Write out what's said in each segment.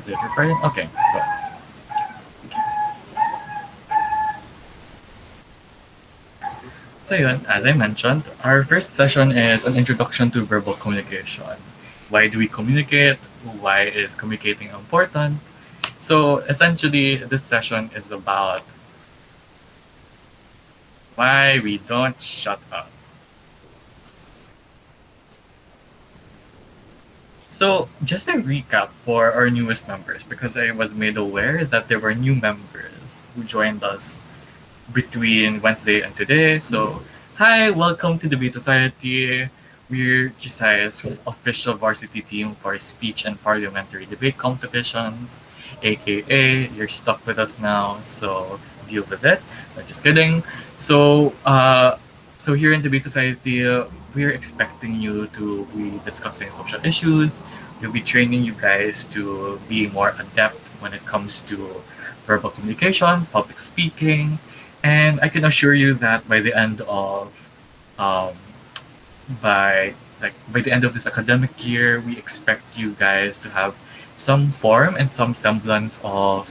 Is it recording? Okay, go. So yun, as I mentioned, our first session is an introduction to verbal communication. Why do we communicate? Why is communicating important? So essentially, this session is about why we don't shut up. So just a recap for our newest members, because I was made aware that there were new members who joined us between Wednesday and today. So, hi, welcome to the Debate Society. We're Chisai's official varsity team for speech and parliamentary debate competitions, aka you're stuck with us now, so deal with it. Not just kidding. So, so here in Debate Society, we're expecting you to be discussing social issues. We'll be training you guys to be more adept when it comes to verbal communication, public speaking, and I can assure you that by the end of um, by the end of this academic year, we expect you guys to have some form and some semblance of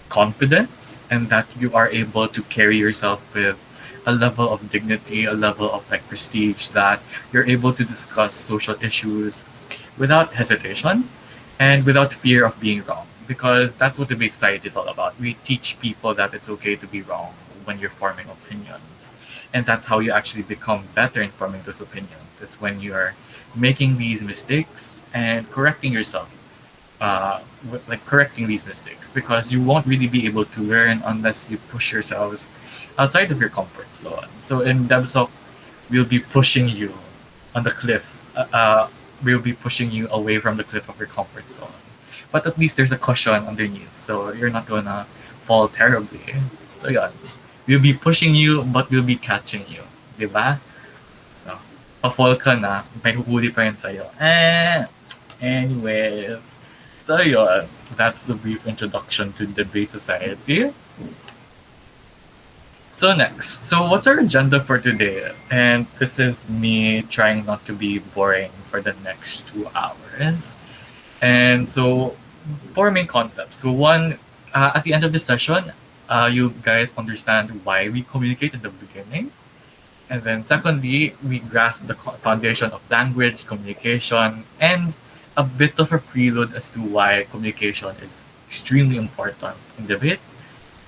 confidence, and that you are able to carry yourself with a level of dignity, a level of like prestige, that you're able to discuss social issues without hesitation and without fear of being wrong, because that's what debate society is all about. We teach people that it's okay to be wrong when you're forming opinions, and that's how you actually become better in forming those opinions. It's when you're making these mistakes and correcting yourself, like correcting these mistakes, because you won't really be able to learn unless you push yourselves outside of your comfort zone. So in DevSoc, we'll be pushing you on the cliff. We'll be pushing you away from the cliff of your comfort zone. But at least there's a cushion underneath, so you're not gonna fall terribly. So yeah, we'll be pushing you, but we'll be catching you. Diba? No. Pa-fall ka na, may huhuli pa rin sa'yo. Anyways. So yun, that's the brief introduction to the Debate Society. So next, so what's our agenda for today? And this is me trying not to be boring for the next 2 hours. And so, four main concepts. So one, at the end of the session, you guys understand why we communicate in the beginning. And then secondly, we grasp the foundation of language, communication, and a bit of a prelude as to why communication is extremely important in debate.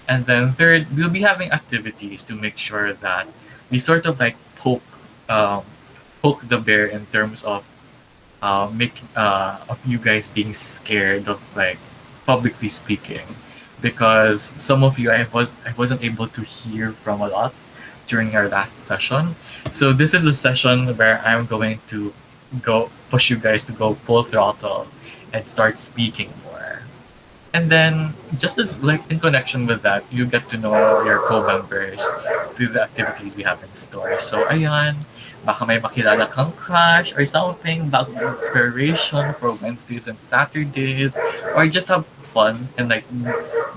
And then third, we'll be having activities to make sure that we sort of like poke the bear in terms of making of you guys being scared of like publicly speaking, because some of you I wasn't able to hear from a lot during our last session. So this is the session where I'm going to go push you guys to go full throttle and start speaking more. And then, just as like in connection with that, you get to know your co-members through the activities we have in store. So, ayan, baka may makilala kang crush or something, bagong inspiration for Wednesdays and Saturdays, or just have fun and like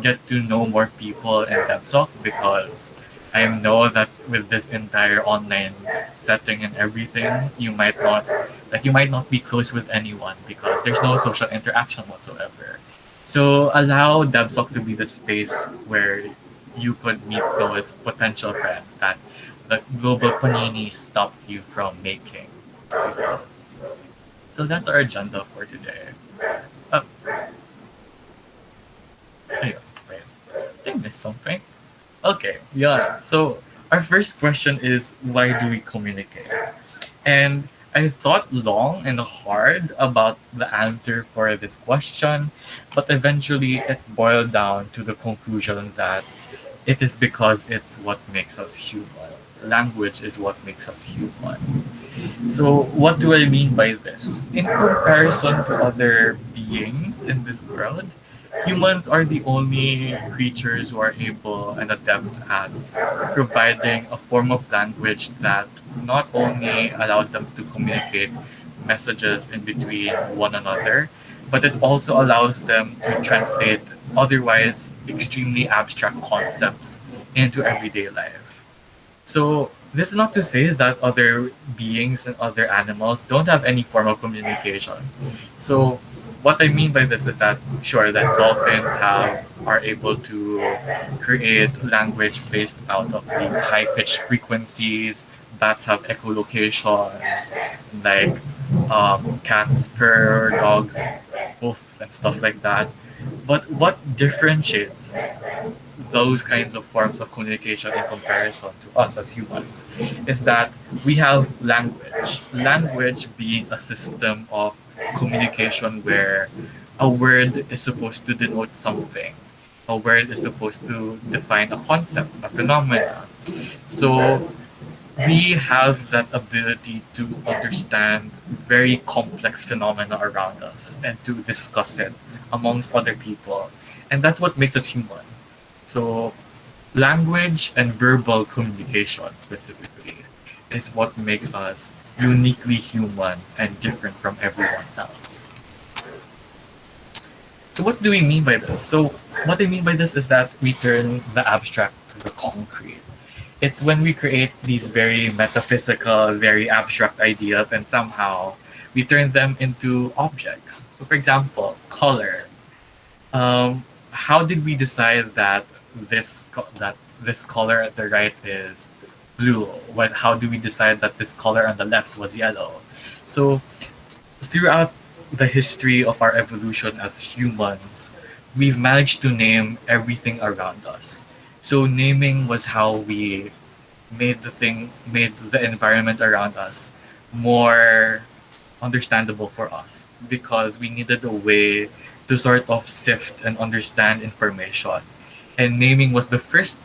get to know more people in DevSoc, because I know that with this entire online setting and everything, you might not be close with anyone because there's no social interaction whatsoever. So allow DevSoc to be the space where you could meet those potential friends that the global panini stopped you from making. So that's our agenda for today. Oh, ayun, wait. Did I miss something? Okay, yeah. So our first question is, why do we communicate? And I thought long and hard about the answer for this question, but eventually it boiled down to the conclusion that it is because it's what makes us human. Language is what makes us human. So, what do I mean by this? In comparison to other beings in this world, humans are the only creatures who are able and adept at providing a form of language that not only allows them to communicate messages in between one another, but it also allows them to translate otherwise extremely abstract concepts into everyday life. So this is not to say that other beings and other animals don't have any form of communication. So what I mean by this is that sure that dolphins have are able to create language based out of these high pitched frequencies. Bats have echolocation, like cats purr, dogs woof, and stuff like that. But what differentiates those kinds of forms of communication in comparison to us as humans is that we have language. Language being a system of communication where a word is supposed to denote something. A word is supposed to define a concept, a phenomenon. So we have that ability to understand very complex phenomena around us and to discuss it amongst other people. And that's what makes us human. So language and verbal communication specifically is what makes us uniquely human and different from everyone else. So what do we mean by this? So what I mean by this is that we turn the abstract to the concrete. It's when we create these very metaphysical, very abstract ideas and somehow we turn them into objects. So for example, color. How did we decide that this color at the right is blue? How do we decide that this color on the left was yellow? So throughout the history of our evolution as humans, we've managed to name everything around us. So naming was how we made the environment around us more understandable for us because we needed a way to sort of sift and understand information. And naming was the first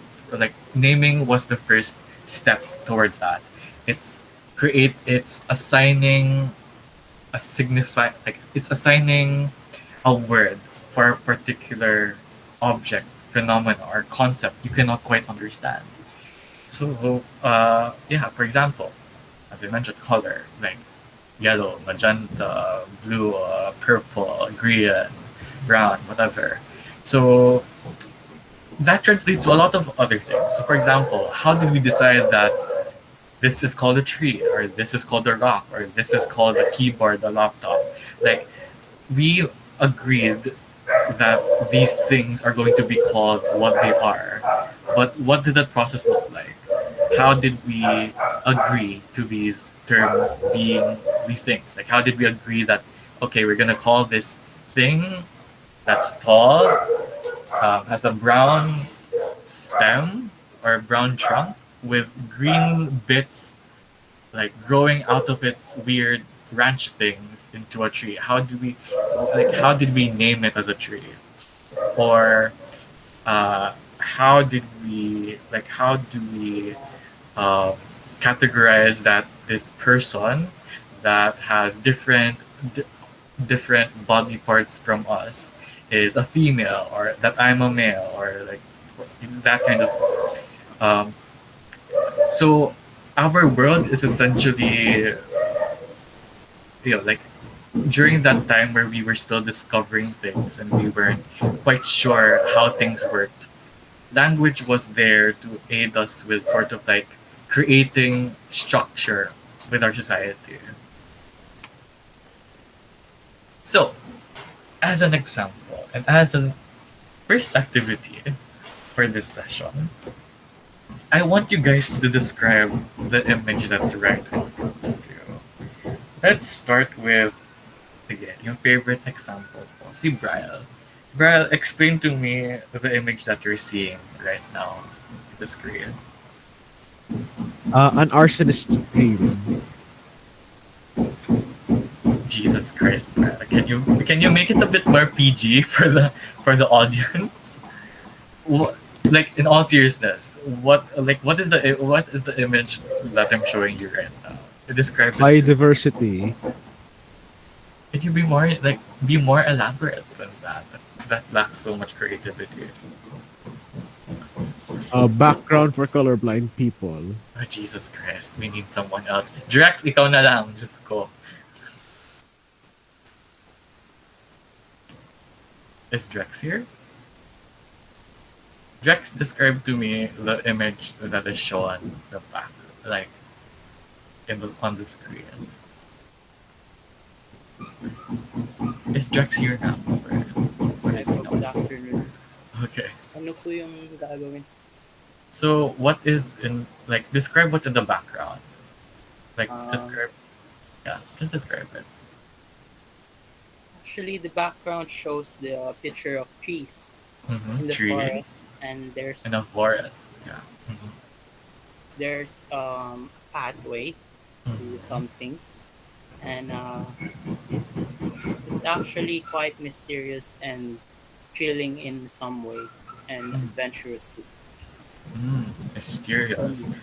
step towards that. It's assigning it's assigning a word for a particular object, phenomena, or concept you cannot quite understand. So yeah, for example, as I mentioned, color like yellow, magenta, blue, purple, green, brown, whatever. So that translates to a lot of other things. So, for example, how did we decide that this is called a tree, or this is called a rock, or this is called a keyboard, a laptop? Like, we agreed that these things are going to be called what they are. But what did that process look like? How did we agree to these terms being these things? Like, how did we agree that, okay, we're going to call this thing that's tall, has a brown stem or a brown trunk with green bits like growing out of its weird branch things into a tree? How did we name it as a tree? Or how do we um, categorize that this person that has different body parts from us is a female, or that I'm a male, or like that kind of um, so our world is essentially, like during that time where we were still discovering things and we weren't quite sure how things worked, language was there to aid us with sort of like creating structure with our society. So, as an example, and as a first activity for this session, I want you guys to describe the image that's right in front of you. Let's start with, again, your favorite example po, si Brian. Brian, explain to me the image that you're seeing right now on the screen. An arsonist dream. Jesus Christ, Brian. Can you make it a bit more PG for the audience? Like in all seriousness, what is the image that I'm showing you right now? Describe it to me. Biodiversity. Can you be more elaborate than that? That lacks so much creativity. Background for colorblind people. Oh, Jesus Christ, we need someone else. Drax, ikaw na lang. Just go. Is Drax here? Drax, describe to me the image that is shown the back, like on the screen. Is Drex here now? Or Hi is he po, not? good afternoon. Okay. Ano po yung gagawin? So what is in like describe what's in the background? Like Um, describe yeah, just describe it. Actually, the background shows the picture of trees in the Tree forest, and there's and a forest. Yeah. a pathway to Mm-hmm. something, and it's actually quite mysterious and thrilling in some way, and adventurous too, for Mysterious. me.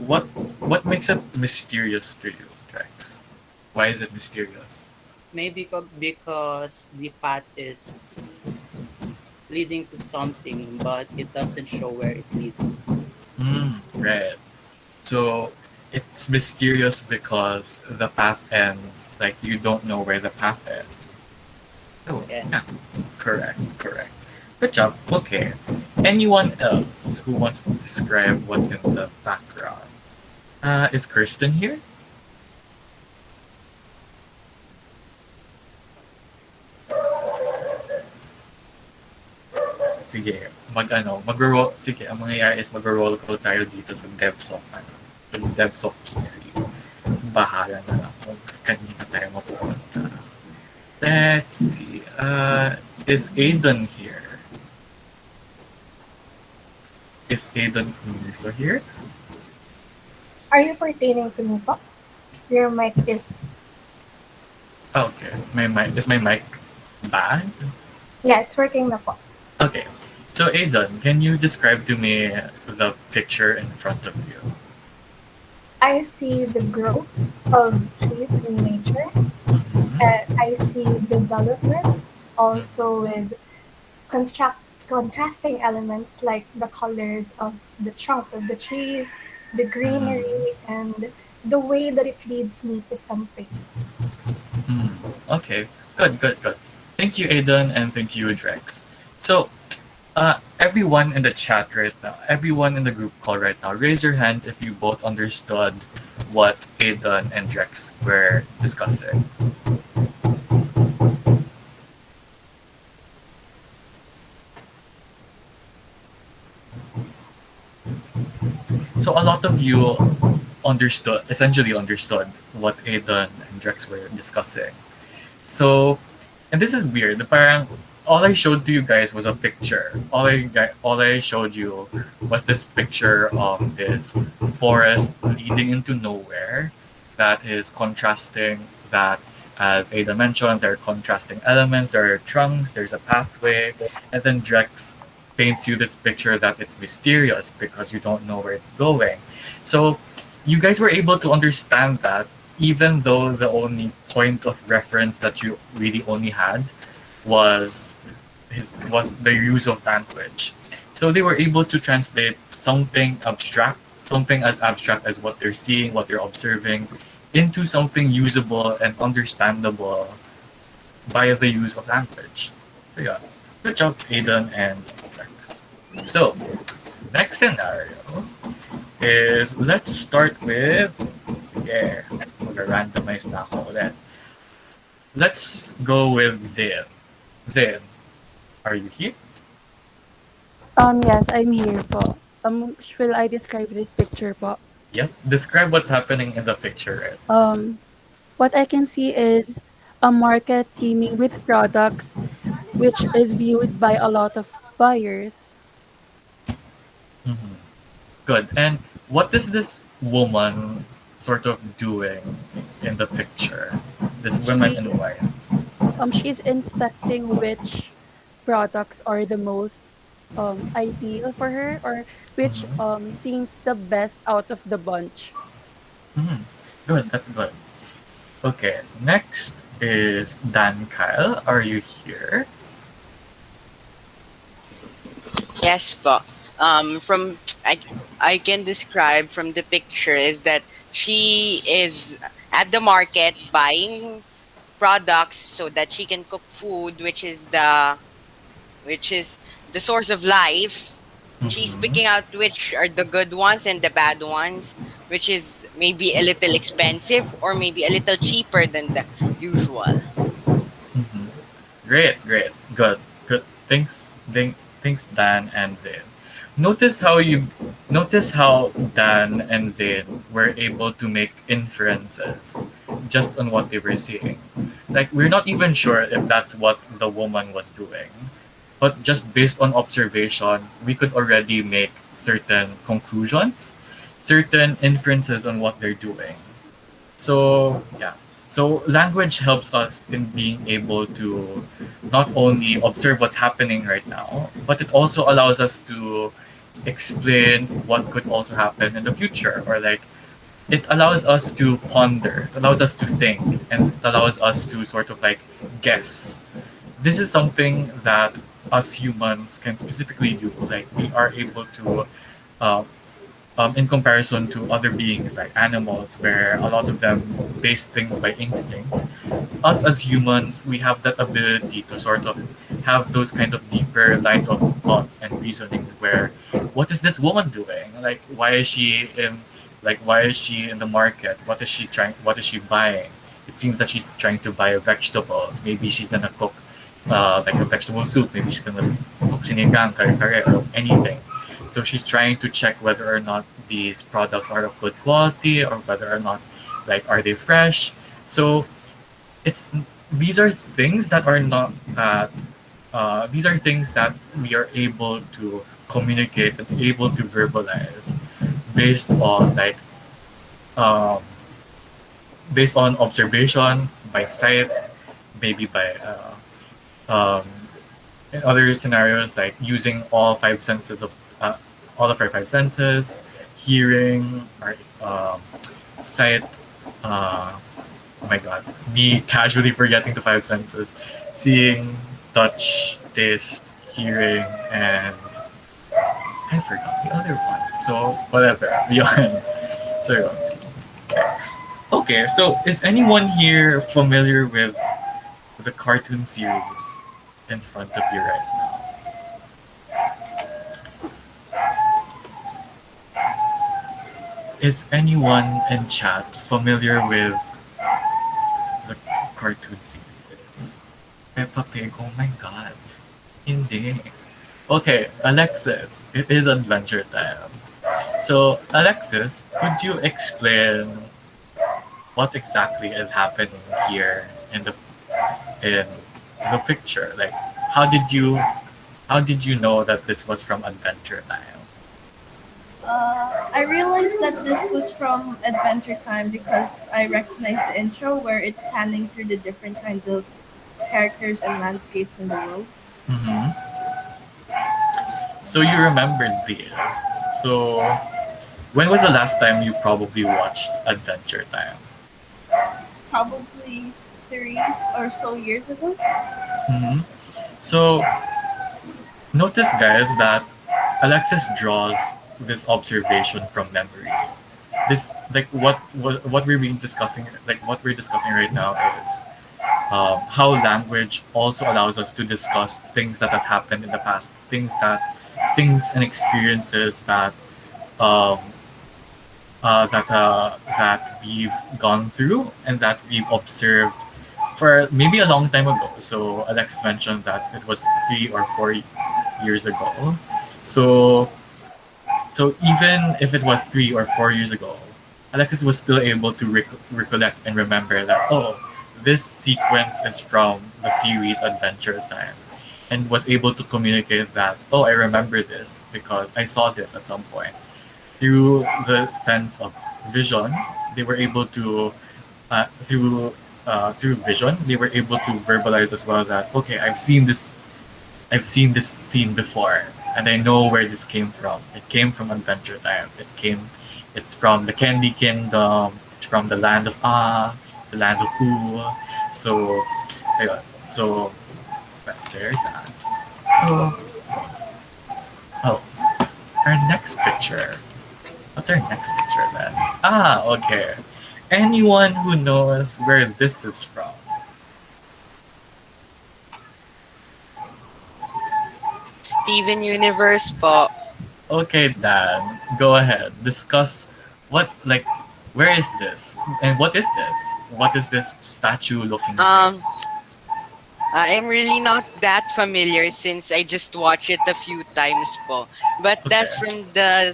What what makes it mysterious to you, Drex? Why is it mysterious? Maybe because the path is leading to something, but it doesn't show where it leads to. Right. So it's mysterious because the path ends like you don't know where the path ends. Oh, yeah. Yes. Correct, correct. Good job. Okay. Anyone else who wants to describe what's in the background? Is Kristen here? Sige, mag-roll, sige, ang mangyayari is mag-roll call tayo dito sa DevSoc, sa DevSoc GC. Bahala na lang kung kanina tayo mapupunta. Let's see, is Aiden here? Is Aiden also here? Are you pertaining to me po? Your mic is... Okay, is my mic bad? Yeah, it's working na po. Okay, so Aiden, can you describe to me the picture in front of you? I see the growth of trees in nature. I see development also with contrasting elements like the colors of the trunks of the trees, the greenery, and the way that it leads me to something. Okay, good, good, good. Thank you, Aiden, and thank you, Drex. So, everyone in the chat right now, everyone in the group call right now, raise your hand if you both understood what Aiden and Drex were discussing. So a lot of you essentially understood what Aiden and Drex were discussing. So, and this is weird. Parang all I showed to you guys was a picture. All I showed you was this picture of this forest leading into nowhere that is contrasting that as Ada mentioned, there are contrasting elements, there are trunks, there's a pathway, and then Drex paints you this picture that it's mysterious because you don't know where it's going. So you guys were able to understand that even though the only point of reference that you really only had was was the use of language. So they were able to translate something abstract, something as abstract as what they're seeing, what they're observing, into something usable and understandable by the use of language. So yeah, good job, Aiden and Rex. So next scenario is let's start with sige, mag-randomize na ako ulit. Let's go with Zin. Zin, are you here? Yes, I'm here po. Will I describe this picture po? Yep. Describe what's happening in the picture. Um, what I can see is a market teeming with products, which is viewed by a lot of buyers. Mm-hmm. Good. And what is this woman sort of doing in the picture? This woman She in white. she's inspecting which products are the most ideal for her, or which Mm-hmm. seems the best out of the bunch. Mm-hmm. Good. That's good. Okay. Next is Dan Kyle. Are you here? Yes, po. From I can describe from the picture is that she is at the market buying products so that she can cook food, which is the source of life. She's Mm-hmm. picking out which are the good ones and the bad ones, which is maybe a little expensive or maybe a little cheaper than the usual. Mm-hmm. Great, great, good, good. Thanks, Dan and Zayn. Notice how you notice how Dan and Zayn were able to make inferences just on what they were seeing. Like we're not even sure if that's what the woman was doing, but just based on observation, we could already make certain conclusions, certain inferences on what they're doing. So yeah. So language helps us in being able to not only observe what's happening right now, but it also allows us to explain what could also happen in the future, or like it allows us to ponder, it allows us to think, and it allows us to sort of like guess. This is something that us humans can specifically do. Like we are able to uh, in comparison to other beings like animals, where a lot of them base things by instinct. Us as humans, we have that ability to sort of have those kinds of deeper lines of thoughts and reasoning. Where, what is this woman doing? Like, why is she in the market? What is she trying? What is she buying? It seems that she's trying to buy vegetables. Maybe she's gonna cook like a vegetable soup. Maybe she's gonna cook sinigang, kare kare, or anything. So she's trying to check whether or not these products are of good quality, or whether or not like are they fresh. So it's these are things that are not these are things that we are able to communicate and able to verbalize based on um, based on observation, by sight, maybe by um, in other scenarios, like using all of our five senses, hearing, our sight. Oh my god, me casually forgetting the five senses, seeing, touch, taste, hearing, and I forgot the other one. So whatever, beyond. So next. Okay, so is anyone here familiar with the cartoon series in front of you right now? Is anyone in chat familiar with the cartoon series? Peppa Pig, oh my god. Hindi. Okay, Alexis, it is adventure time. So, Alexis, could you explain what exactly is happening here in the picture? Like, how did you how did you know that this was from Adventure Time? I realized that this was from Adventure Time because I recognized the intro where it's panning through the different kinds of characters and landscapes in the world. Mm-hmm. So you remembered these. So when was the last time you probably watched Adventure Time? Probably 3 or so years ago. Mm-hmm. So notice, guys, that Alexis draws this observation from memory. This like what we're being discussing, like what we're discussing right now is how language also allows us to discuss things that have happened in the past, things and experiences um, that we've gone through and that we've observed for maybe a long time ago. So Alexis mentioned that it was 3 or 4 years ago. So so even if it was 3 or 4 years ago, Alexis was still able to recollect and remember that, oh, this sequence is from the series Adventure Time, and was able to communicate that, oh, I remember this because I saw this at some point. Through the sense of vision, they were able to through vision, they were able to verbalize as well that, okay, I've seen this scene before, and I know where this came from. It came from Adventure Time. It's from the Candy Kingdom. It's from the land of Ah, the land of Who. So, ayun. So, there's that. So, oh, our next picture. What's our next picture then? Ah, okay. Anyone who knows where this is from? Steven Universe po. Okay, Dan, go ahead. Discuss like, where is this? And what is this? What is this statue looking like? Um, I'm really not that familiar since I just watched it a few times po. But that's Okay. from the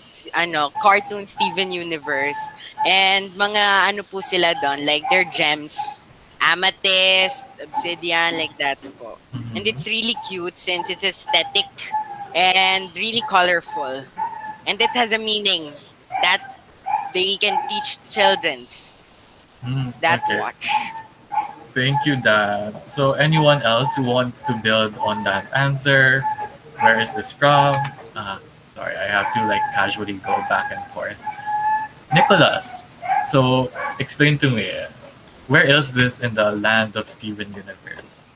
cartoon Steven Universe. And mga ano po sila doon, like they're gems. Amethyst, obsidian, like that po. And it's Mhm. really cute since it's aesthetic and really colorful. And it has a meaning that they can teach children's that Okay. watch. Thank you, Dan. So, anyone else who wants to build on Dan's answer? Where is this from? Sorry, I have to like casually go back and forth. Nicholas. So, explain to me, where is this in the land of Steven Universe?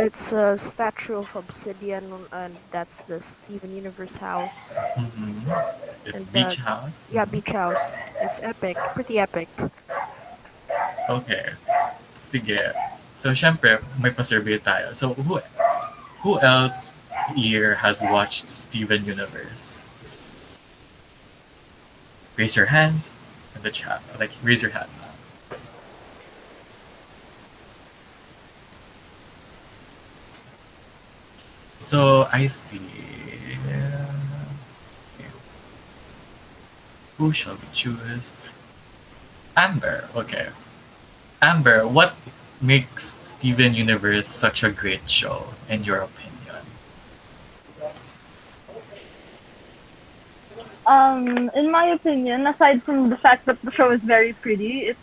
It's a statue of obsidian, and that's the Steven Universe house. Mm-hmm. It's And Beach House. yeah, beach house. It's epic, pretty epic. Okay. Sige. So, syempre, may pa-survey tayo. So, who else here has watched Steven Universe? Raise your hand in the chat. Like, raise your hand. So, I see. Okay. Who shall we choose? Amber. Okay. Amber, what makes Steven Universe such a great show, in your opinion? In my opinion, aside from the fact that the show is very pretty, it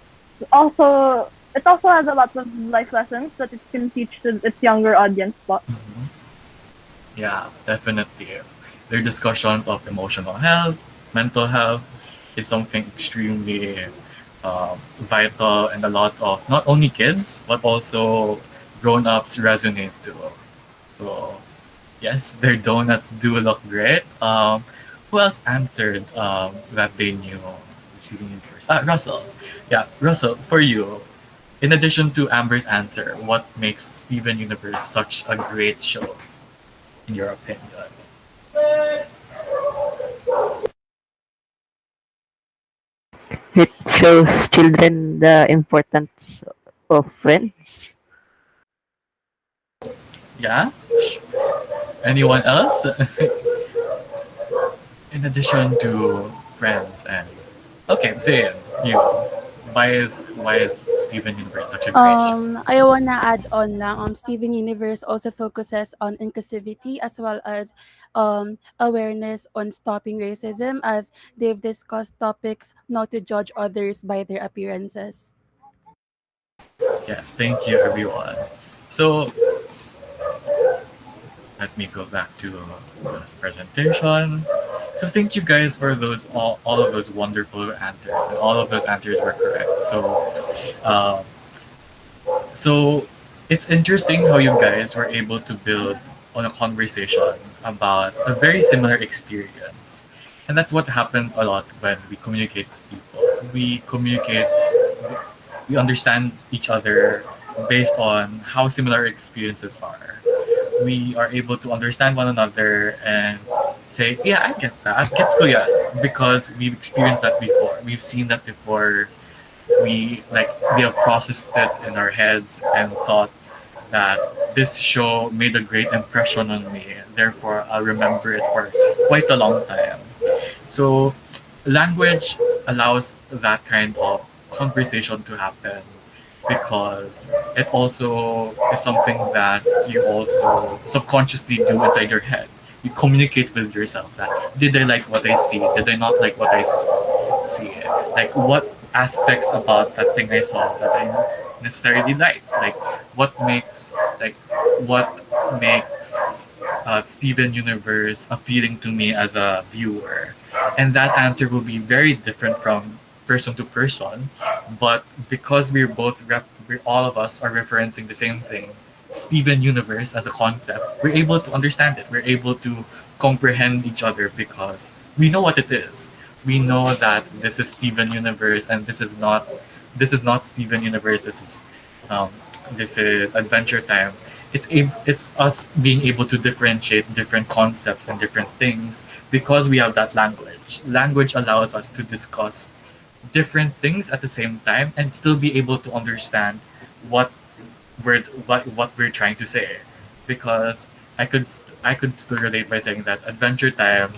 also has a lot of life lessons that it can teach to its younger audience. But Mhm. Yeah, definitely. Their discussions of emotional health, mental health, is something extremely vital, and a lot of not only kids but also grown-ups resonate to. So yes, their donuts do look great. Who else answered that they knew receiving universe? Russell. Yeah, Russell. For you, in addition to Amber's answer, what makes Steven Universe such a great show, in your opinion? It shows children the importance of friends. Yeah. Anyone else? In addition to friends and okay, Zayn, you. Why is Steven Universe such a great show? I wanna add on lang, Steven Universe also focuses on inclusivity as well as awareness on stopping racism, as they've discussed topics not to judge others by their appearances. Yes, thank you everyone. So let me go back to this presentation. So thank you guys for all of those wonderful answers, and all of those answers were correct. Um, so it's interesting how you guys were able to build on a conversation about a very similar experience. And that's what happens a lot when we communicate with people. We understand each other based on how similar our experiences are. We are able to understand one another and say, yeah, I get that. Gets ko yan. Because we've experienced that before. We've seen that before. We have processed it in our heads and thought that this show made a great impression on me. Therefore, I'll remember it for quite a long time. So, language allows that kind of conversation to happen because it also is something that you also subconsciously do inside your head. You communicate with yourself that did I like what I see? Did I not like what I see? Like what aspects about that thing I saw that I necessarily like? Like what makes Steven Universe appealing to me as a viewer? And that answer will be very different from person to person, but because we're all of us are referencing the same thing, Steven Universe as a concept, we're able to understand it. We're able to comprehend each other because we know what it is. We know that this is Steven Universe and this is not Steven Universe. Um, this is Adventure Time. It's us being able to differentiate different concepts and different things because we have that language. Language allows us to discuss different things at the same time and still be able to understand what words what we're trying to say, because I could still relate by saying that Adventure Time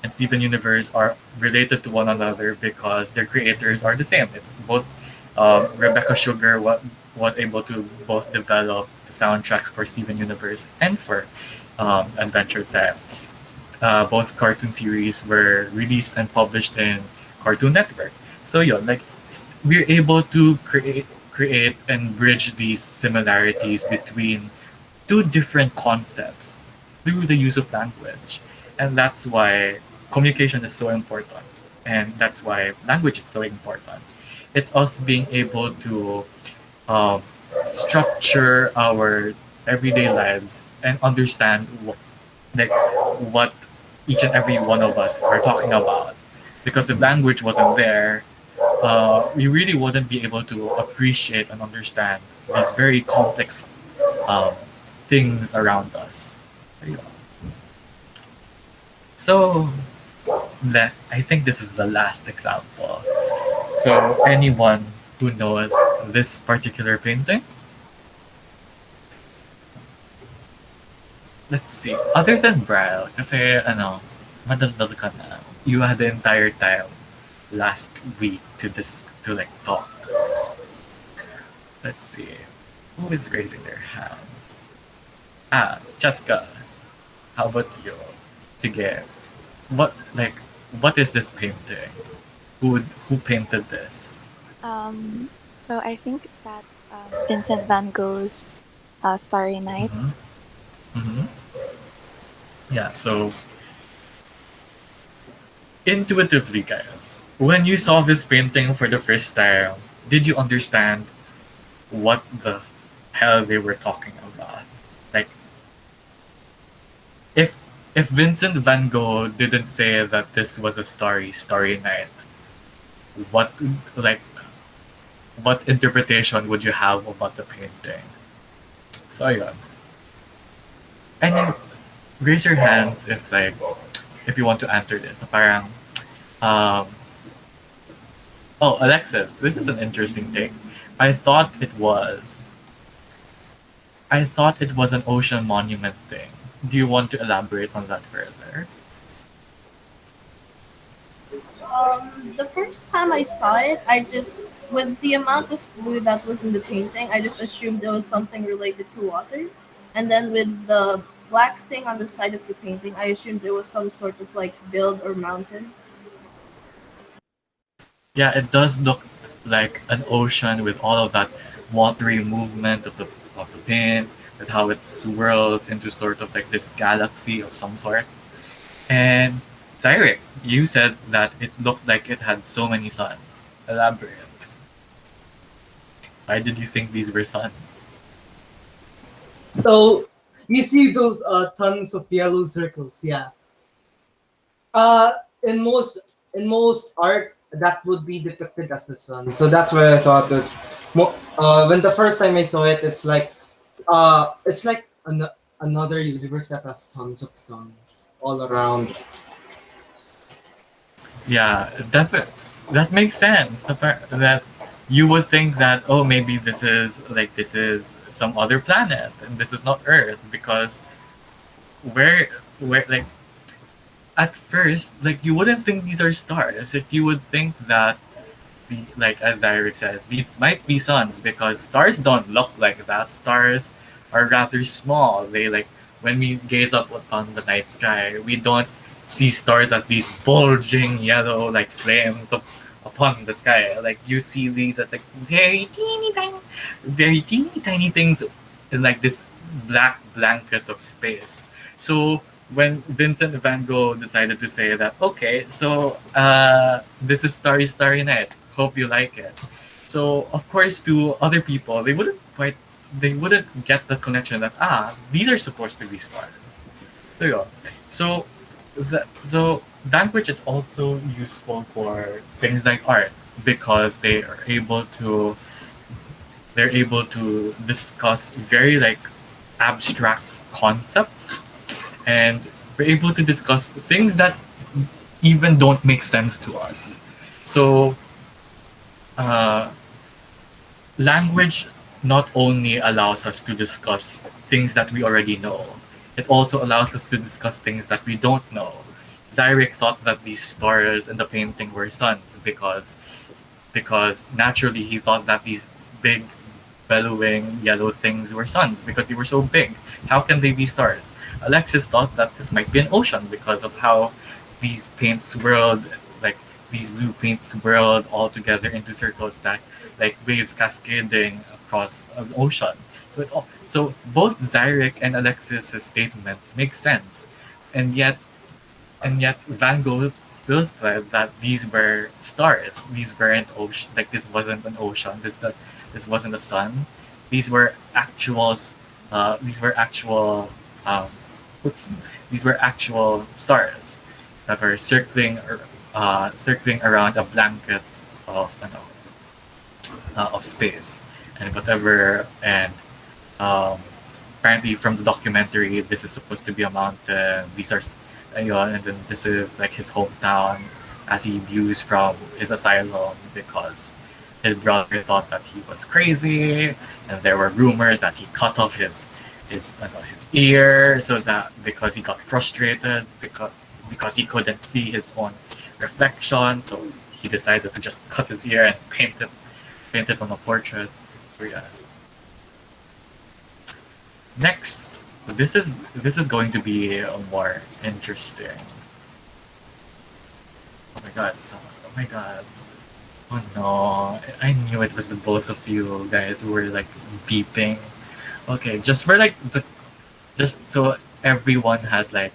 and Steven Universe are related to one another because their creators are the same. It's both Rebecca Sugar was able to both develop the soundtracks for Steven Universe and for Adventure Time. Both cartoon series were released and published in Cartoon Network. So yeah, like we're able to create and bridge these similarities between two different concepts through the use of language. And that's why communication is so important. And that's why language is so important. It's us being able to um, structure our everyday lives and understand like what each and every one of us are talking about. Because if language wasn't there, we really wouldn't be able to appreciate and understand these very complex um, things around us. There you go. So, I think this is the last example. So, anyone who knows this particular painting, let's see. Other than Braille, kasi ano, madaldal ka na. You had the entire time last week to like talk. Let's see. Who is raising their hands? Ah, Jessica. How about you? Sige. What like what is this painting? Who painted this? Um, so I think that's Vincent van Gogh's Starry Night. Mm-hmm. Mm-hmm. Yeah, so intuitively, guys, when you saw this painting for the first time, did you understand what the hell they were talking about? Like, if Vincent van Gogh didn't say that this was a starry night, what like what interpretation would you have about the painting? So ayun. And then raise your hands if you want to answer this. Na parang um oh, Alexis, this is an interesting thing. I thought it was I thought it was an ocean monument thing. Do you want to elaborate on that further? The first time I saw it, I just, with the amount of blue that was in the painting, I just assumed it was something related to water. And then with the black thing on the side of the painting, I assumed it was some sort of like build or mountain. Yeah, it does look like an ocean with all of that watery movement of the paint, with how it swirls into sort of like this galaxy of some sort. And Cyril, you said that it looked like it had so many suns. Elaborate. Why did you think these were suns? So you see those tons of yellow circles, yeah. Uh, in most art, that would be depicted as the sun. So that's why I thought that. When the first time I saw it, it's like another universe that has tons of suns all around. Yeah, that makes sense. The fact that you would think that oh maybe this is some other planet and this is not Earth because where like at first like you wouldn't think these are stars. Like you would think that like as Derek says, these might be suns because stars don't look like that. Stars are rather small. They like when we gaze up on the night sky, we don't see stars as these bulging yellow like flames upon the sky. Like you see these as like very teeny tiny things in like this black blanket of space. So when Vincent van Gogh decided to say that, okay, so this is Starry Night. Hope you like it. So of course, to other people, they wouldn't get the connection that these are supposed to be stars. So yeah. So so language is also useful for things like art because they're able to discuss very like abstract concepts and we're able to discuss things that even don't make sense to us. So, uh, language not only allows us to discuss things that we already know, it also allows us to discuss things that we don't know. Zyrick thought that these stars in the painting were suns because naturally he thought that these big bellowing yellow things were suns because they were so big. How can they be stars? Alexis thought that this might be an ocean because of how these paints swirled, like these blue paints swirled all together into circles that like waves cascading across an ocean. So both Zyrick and Alexis's statements make sense, and yet Van Gogh still said that these were stars. These weren't ocean. Like this wasn't an ocean. This wasn't a sun. These were actual. These were actual. Um, oops, these were actual stars that were circling around a blanket of of space and whatever. And um, apparently, from the documentary, this is supposed to be a mountain. These are ayun, and then this is like his hometown as he views from his asylum because his brother thought that he was crazy, and there were rumors that he cut off his ear so that because he got frustrated because he couldn't see his own reflection, so he decided to just cut his ear and paint it on a portrait. So yes. Next, this is going to be more interesting. Oh my god! Oh my god! Oh no! I knew it was the both of you guys who were like beeping. Okay, just for like just so everyone has like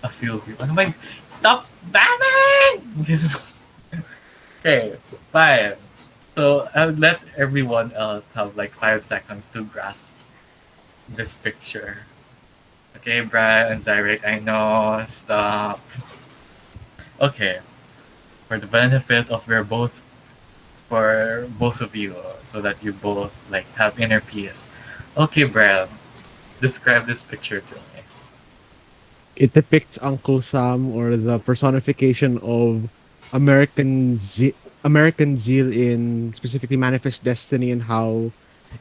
a feel. Oh my! Stop spamming! Okay, fine. So I'll let everyone else have like 5 seconds to grasp this picture. Okay, Brad and Zyrick, I know. Stop. Okay, for the benefit of for both of you, so that you both like have inner peace. Okay, Brad, describe this picture to me. It depicts Uncle Sam, or the personification of American zeal in specifically Manifest Destiny, and how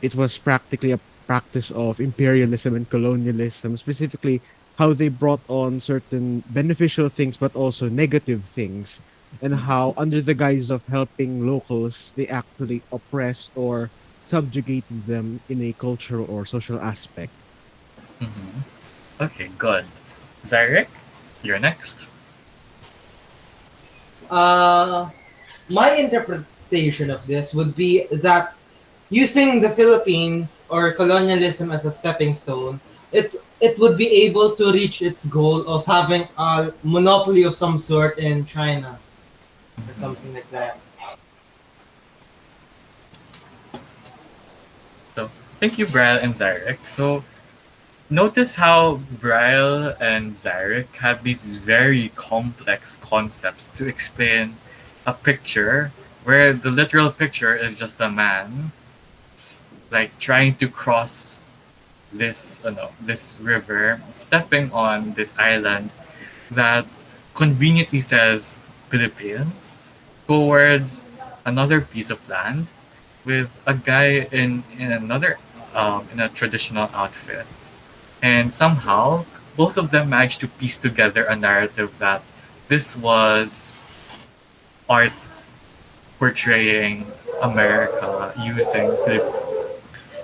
it was practically a practice of imperialism and colonialism, specifically how they brought on certain beneficial things but also negative things, and how under the guise of helping locals, they actually oppressed or subjugated them in a cultural or social aspect. Mm-hmm. Okay, good. Zyrick, you're next. Uh, my interpretation of this would be that using the Philippines or colonialism as a stepping stone, it would be able to reach its goal of having a monopoly of some sort in China or something like that. So thank you, Brad and Zyrick. So notice how Bryle and Zyrick have these very complex concepts to explain a picture where the literal picture is just a man like trying to cross this river, stepping on this island that conveniently says Philippines towards another piece of land with a guy in another in a traditional outfit. And somehow, both of them managed to piece together a narrative that this was art portraying America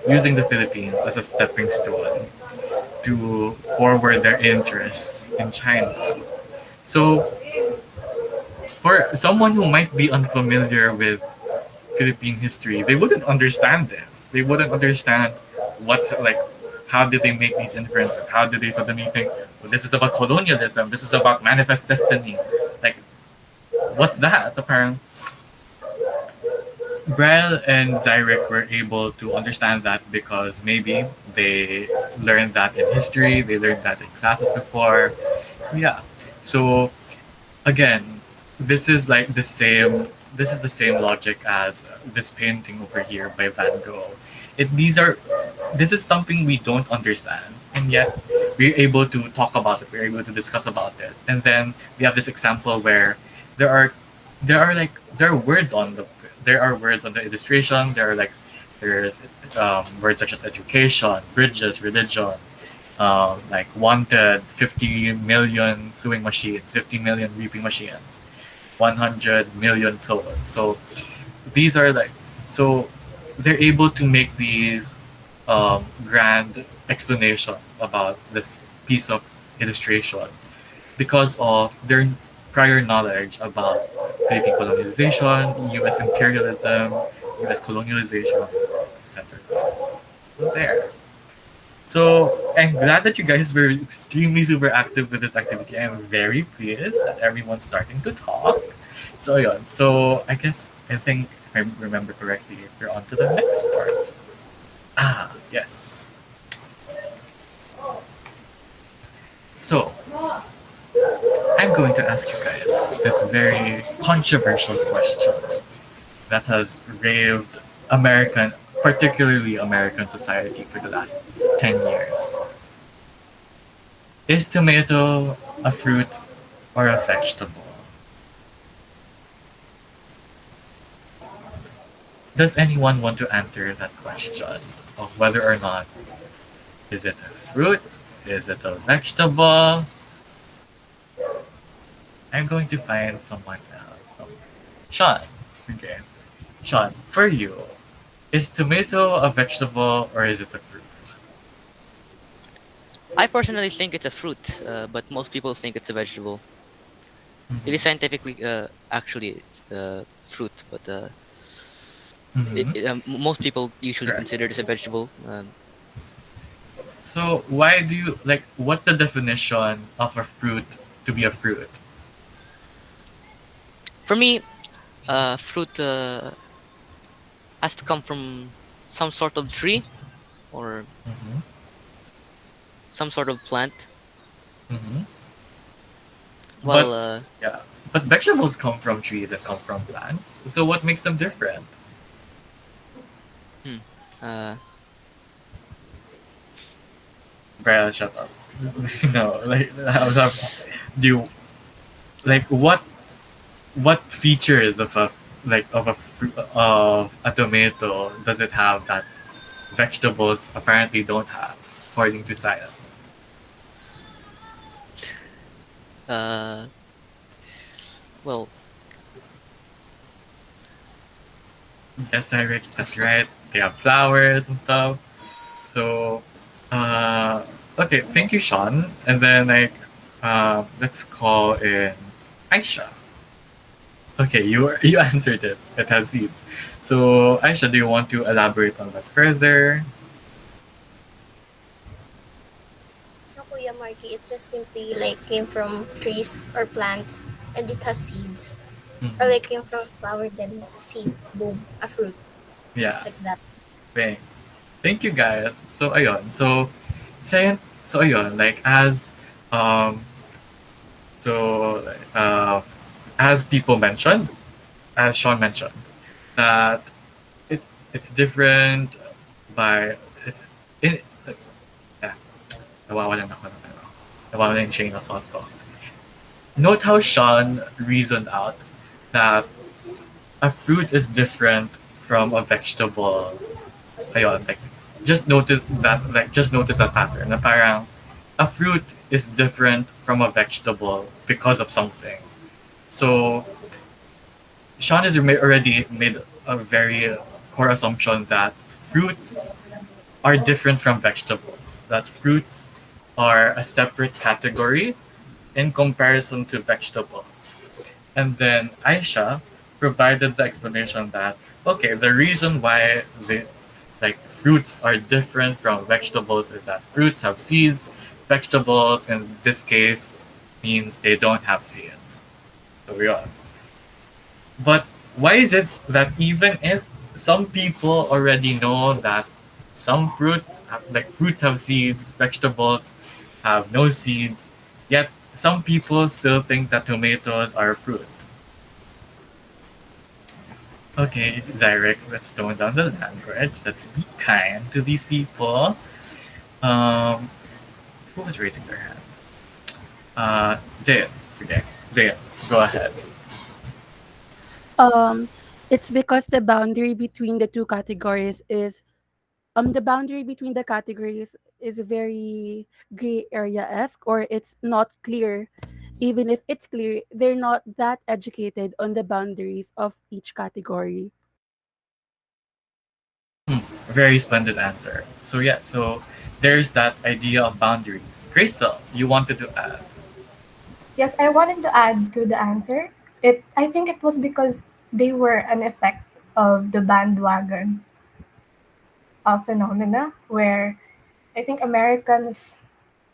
using the Philippines as a stepping stone to forward their interests in China. So, for someone who might be unfamiliar with Philippine history, they wouldn't understand this. They wouldn't understand what's like. How did they make these inferences? How did they suddenly think, well, this is about colonialism? This is about manifest destiny? Like, what's that? Apparently, Brel and Zyrick were able to understand that because maybe they learned that in history, they learned that in classes before. Yeah. So again, this is like the same. This is the same logic as this painting over here by Van Gogh. These are. This is something we don't understand, and yet we're able to talk about it. We're able to discuss about it, and then we have this example where there are there are words on the illustration. There are There's words such as education, bridges, religion, like wanted, 50 million sewing machines, 50 million reaping machines, 100 million clothes. So these are like, so they're able to make these grand explanations about this piece of illustration because of their prior knowledge about Philippine colonization, U.S. imperialism, U.S. colonialization, etc. There. So I'm glad that you guys were extremely super active with this activity. I'm very pleased that everyone's starting to talk. So yeah, so I think if I remember correctly, we're on to the next part. Ah, yes. So I'm going to ask you guys this very controversial question that has raved American, particularly American society for the last 10 years. Is tomato a fruit or a vegetable? Does anyone want to answer that question of whether or not is it a fruit? Is it a vegetable? I'm going to find someone else. Sean. Okay. Sean, for you, is tomato a vegetable or is it a fruit? I personally think it's a fruit, but most people think it's a vegetable. It is Mm-hmm. scientifically, actually, it's fruit, but Mm-hmm. most people usually Correct. consider it as a vegetable. So why do you like? What's the definition of a fruit to be a fruit? For me, fruit has to come from some sort of tree or Mm-hmm. some sort of plant. Mm-hmm. But Well, yeah, but vegetables come from trees and come from plants. So what makes them different? hmm, uh, Brian, shut up. No, like I was have, do you like what features of a of a tomato does it have that vegetables apparently don't have, according to science? uh, well, Yes, Eric, that's right. They have flowers and stuff. So, okay, thank you, Sean. And then let's call in Aisha. Okay, you answered it. It has seeds. So, Aisha, do you want to elaborate on that further? No, Kuya Marky, it just simply like came from trees or plants and it has seeds. Or Mm-hmm. like came from flower then seed, boom, a fruit. Yeah. Like that. Thank you guys. So ayun. Say so ayun, like um so as people mentioned, as Sean mentioned, that it it's different by it, yeah, nawawalan ako ng ano. Nawawalan yung chain of thought ko. Note how Sean reasoned out that a fruit is different from a vegetable. Ayun, like just notice that pattern na parang a fruit is different from a vegetable because of something. So Sean has already made a very core assumption that fruits are different from vegetables. That fruits are a separate category in comparison to vegetables. And then Aisha provided the explanation that okay, the reason why the like fruits are different from vegetables is that fruits have seeds, vegetables in this case means they don't have seeds. So we are. But why is it that even if some people already know that some like fruits have seeds, vegetables have no seeds, yet some people still think that tomatoes are a fruit? Okay, Zyrek, let's tone down the language. Let's be kind to these people. Um, who was raising their hand? Zayn. Okay, Zayn, go ahead. Um, It's because the boundary between the two categories is the boundary between the categories is very gray area-esque, or it's not clear. Even if it's clear, they're not that educated on the boundaries of each category. Very splendid answer. So yeah, so there's that idea of boundary. Crystal, you wanted to add. Yes, I wanted to add to the answer. I think it was because they were an effect of the bandwagon phenomena, where I think Americans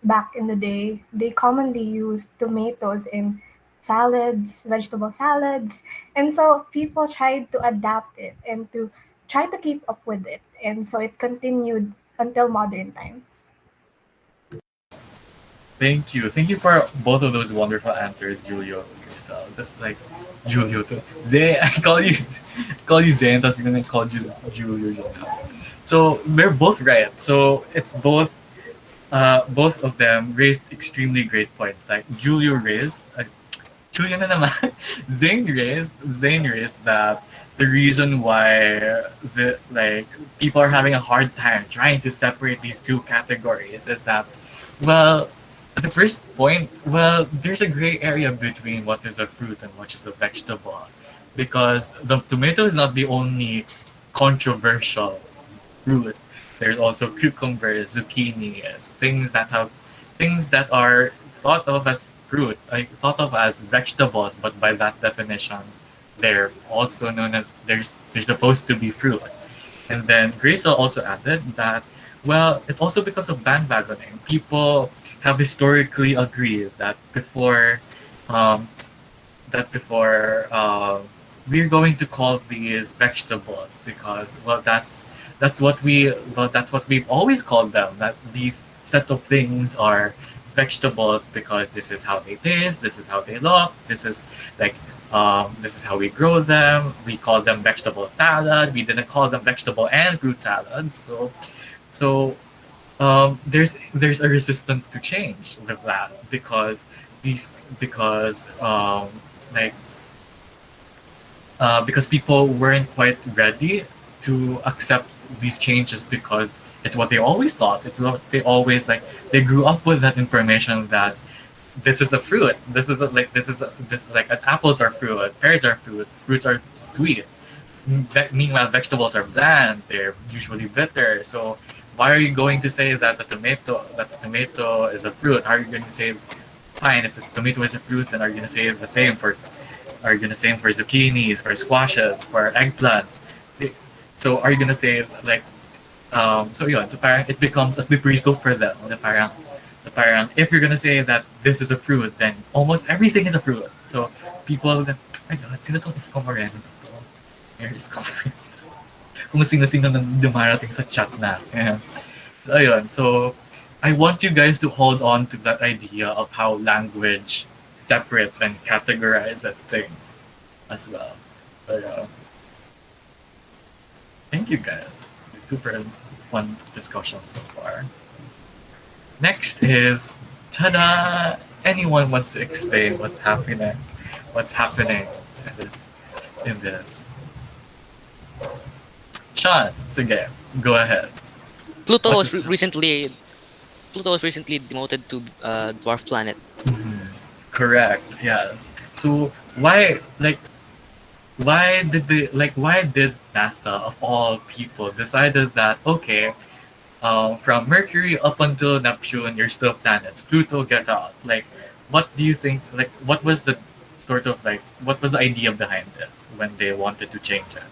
back in the day, they commonly used tomatoes in salads, vegetable salads, and so people tried to adapt it and to try to keep up with it, and so it continued until modern times. Thank you. Thank you for both of those wonderful answers, Julio. Crystal. Like Julio too. Zay, I call you Zay, and that's gonna call you Julio just now. So we're both right. So it's both of them raised extremely great points. Like Julio na naman, Zane raised that the reason why the like people are having a hard time trying to separate these two categories is that, well, at the first point, well, there's a gray area between what is a fruit and what is a vegetable, because the tomato is not the only controversial fruit. There's also cucumbers, zucchinis, things that are thought of as fruit, like thought of as vegetables, but by that definition, they're also known as they're supposed to be fruit. And then Grace also added that, well, it's also because of bandwagoning. People have historically agreed um, that before we're going to call these vegetables because, well, that's what we've always called them. That these set of things are vegetables because this is how they taste, this is how they look, like this is how we grow them. We call them vegetable salad. We didn't call them vegetable and fruit salad. So there's a resistance to change with that these because like because people weren't quite ready to accept these changes because it's what they always thought. It's what they always like. They grew up with that information that this is a fruit. This like apples are fruit, pears are fruit, fruits are sweet. Meanwhile, vegetables are bland. They're usually bitter. So why are you going to say that the tomato is a fruit? How are you going to say fine if the tomato is a fruit? Then are you going to say the same for zucchinis, for squashes, for eggplants? They- So are you gonna say like so yun, so parang it becomes a slippery slope for them. The parang if you're gonna say that this is a fruit, then almost everything is a fruit. So people then, oh my god, sino tong Isko Moreno to? Where is Isko Moreno? Kung sino-sino nang dumarating sa chat na. Yeah. So, ayun. So I want you guys to hold on to that idea of how language separates and categorizes things as well. But thank you guys. Super fun discussion so far. Next is ta-da! Anyone wants to explain what's happening? What's happening in this? Sean, sige, go ahead. Pluto What was is recently demoted to dwarf planet. correct? Yes. So why did NASA of all people decided that, okay, from Mercury up until Neptune, you're still planets. Pluto, get out. Like, what do you think? Like, what was the what was the idea behind it when they wanted to change it?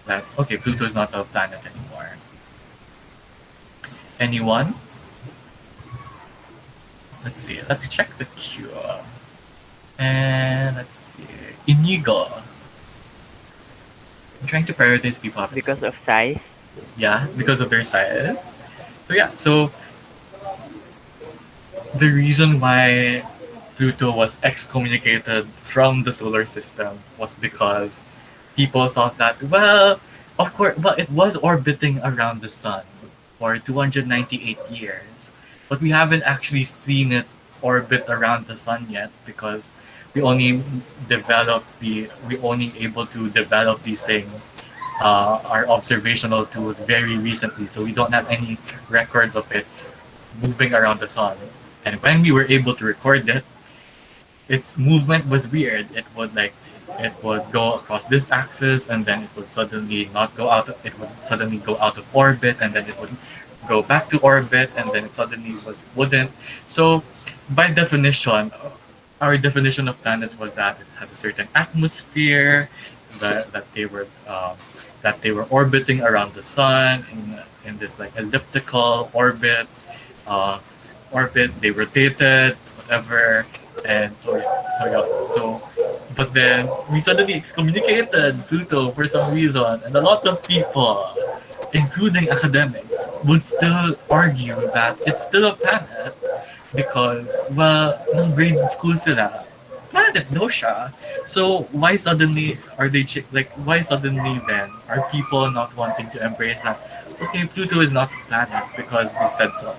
Like, okay, Pluto is not a planet anymore. Anyone? Let's see. Let's check the queue. And let's see. Inigo. I'm trying to prioritize people I haven't Because seen. of size. Yeah, because of their size. So yeah, so the reason why Pluto was excommunicated from the solar system was because people thought that, well, of course, well, it was orbiting around the sun for 298 years, but we haven't actually seen it orbit around the sun yet because, we only we only able to develop these things, our observational tools very recently, so we don't have any records of it moving around the sun. And when we were able to record it, its movement was weird. It would go across this axis, and then it would suddenly not go out. It would suddenly go out of orbit, and then it would go back to orbit, and then it suddenly wouldn't. So, by definition, our definition of planets was that it had a certain atmosphere, that they were orbiting around the sun in this like elliptical uh, orbit. They rotated, whatever, and so. But then we suddenly excommunicated Pluto for some reason, and a lot of people, including academics, would still argue that it's still a planet because, well, nung grade school sila, planet no siya. So why suddenly are they like why suddenly then are people not wanting to embrace that? Okay, Pluto is not a planet because we said so.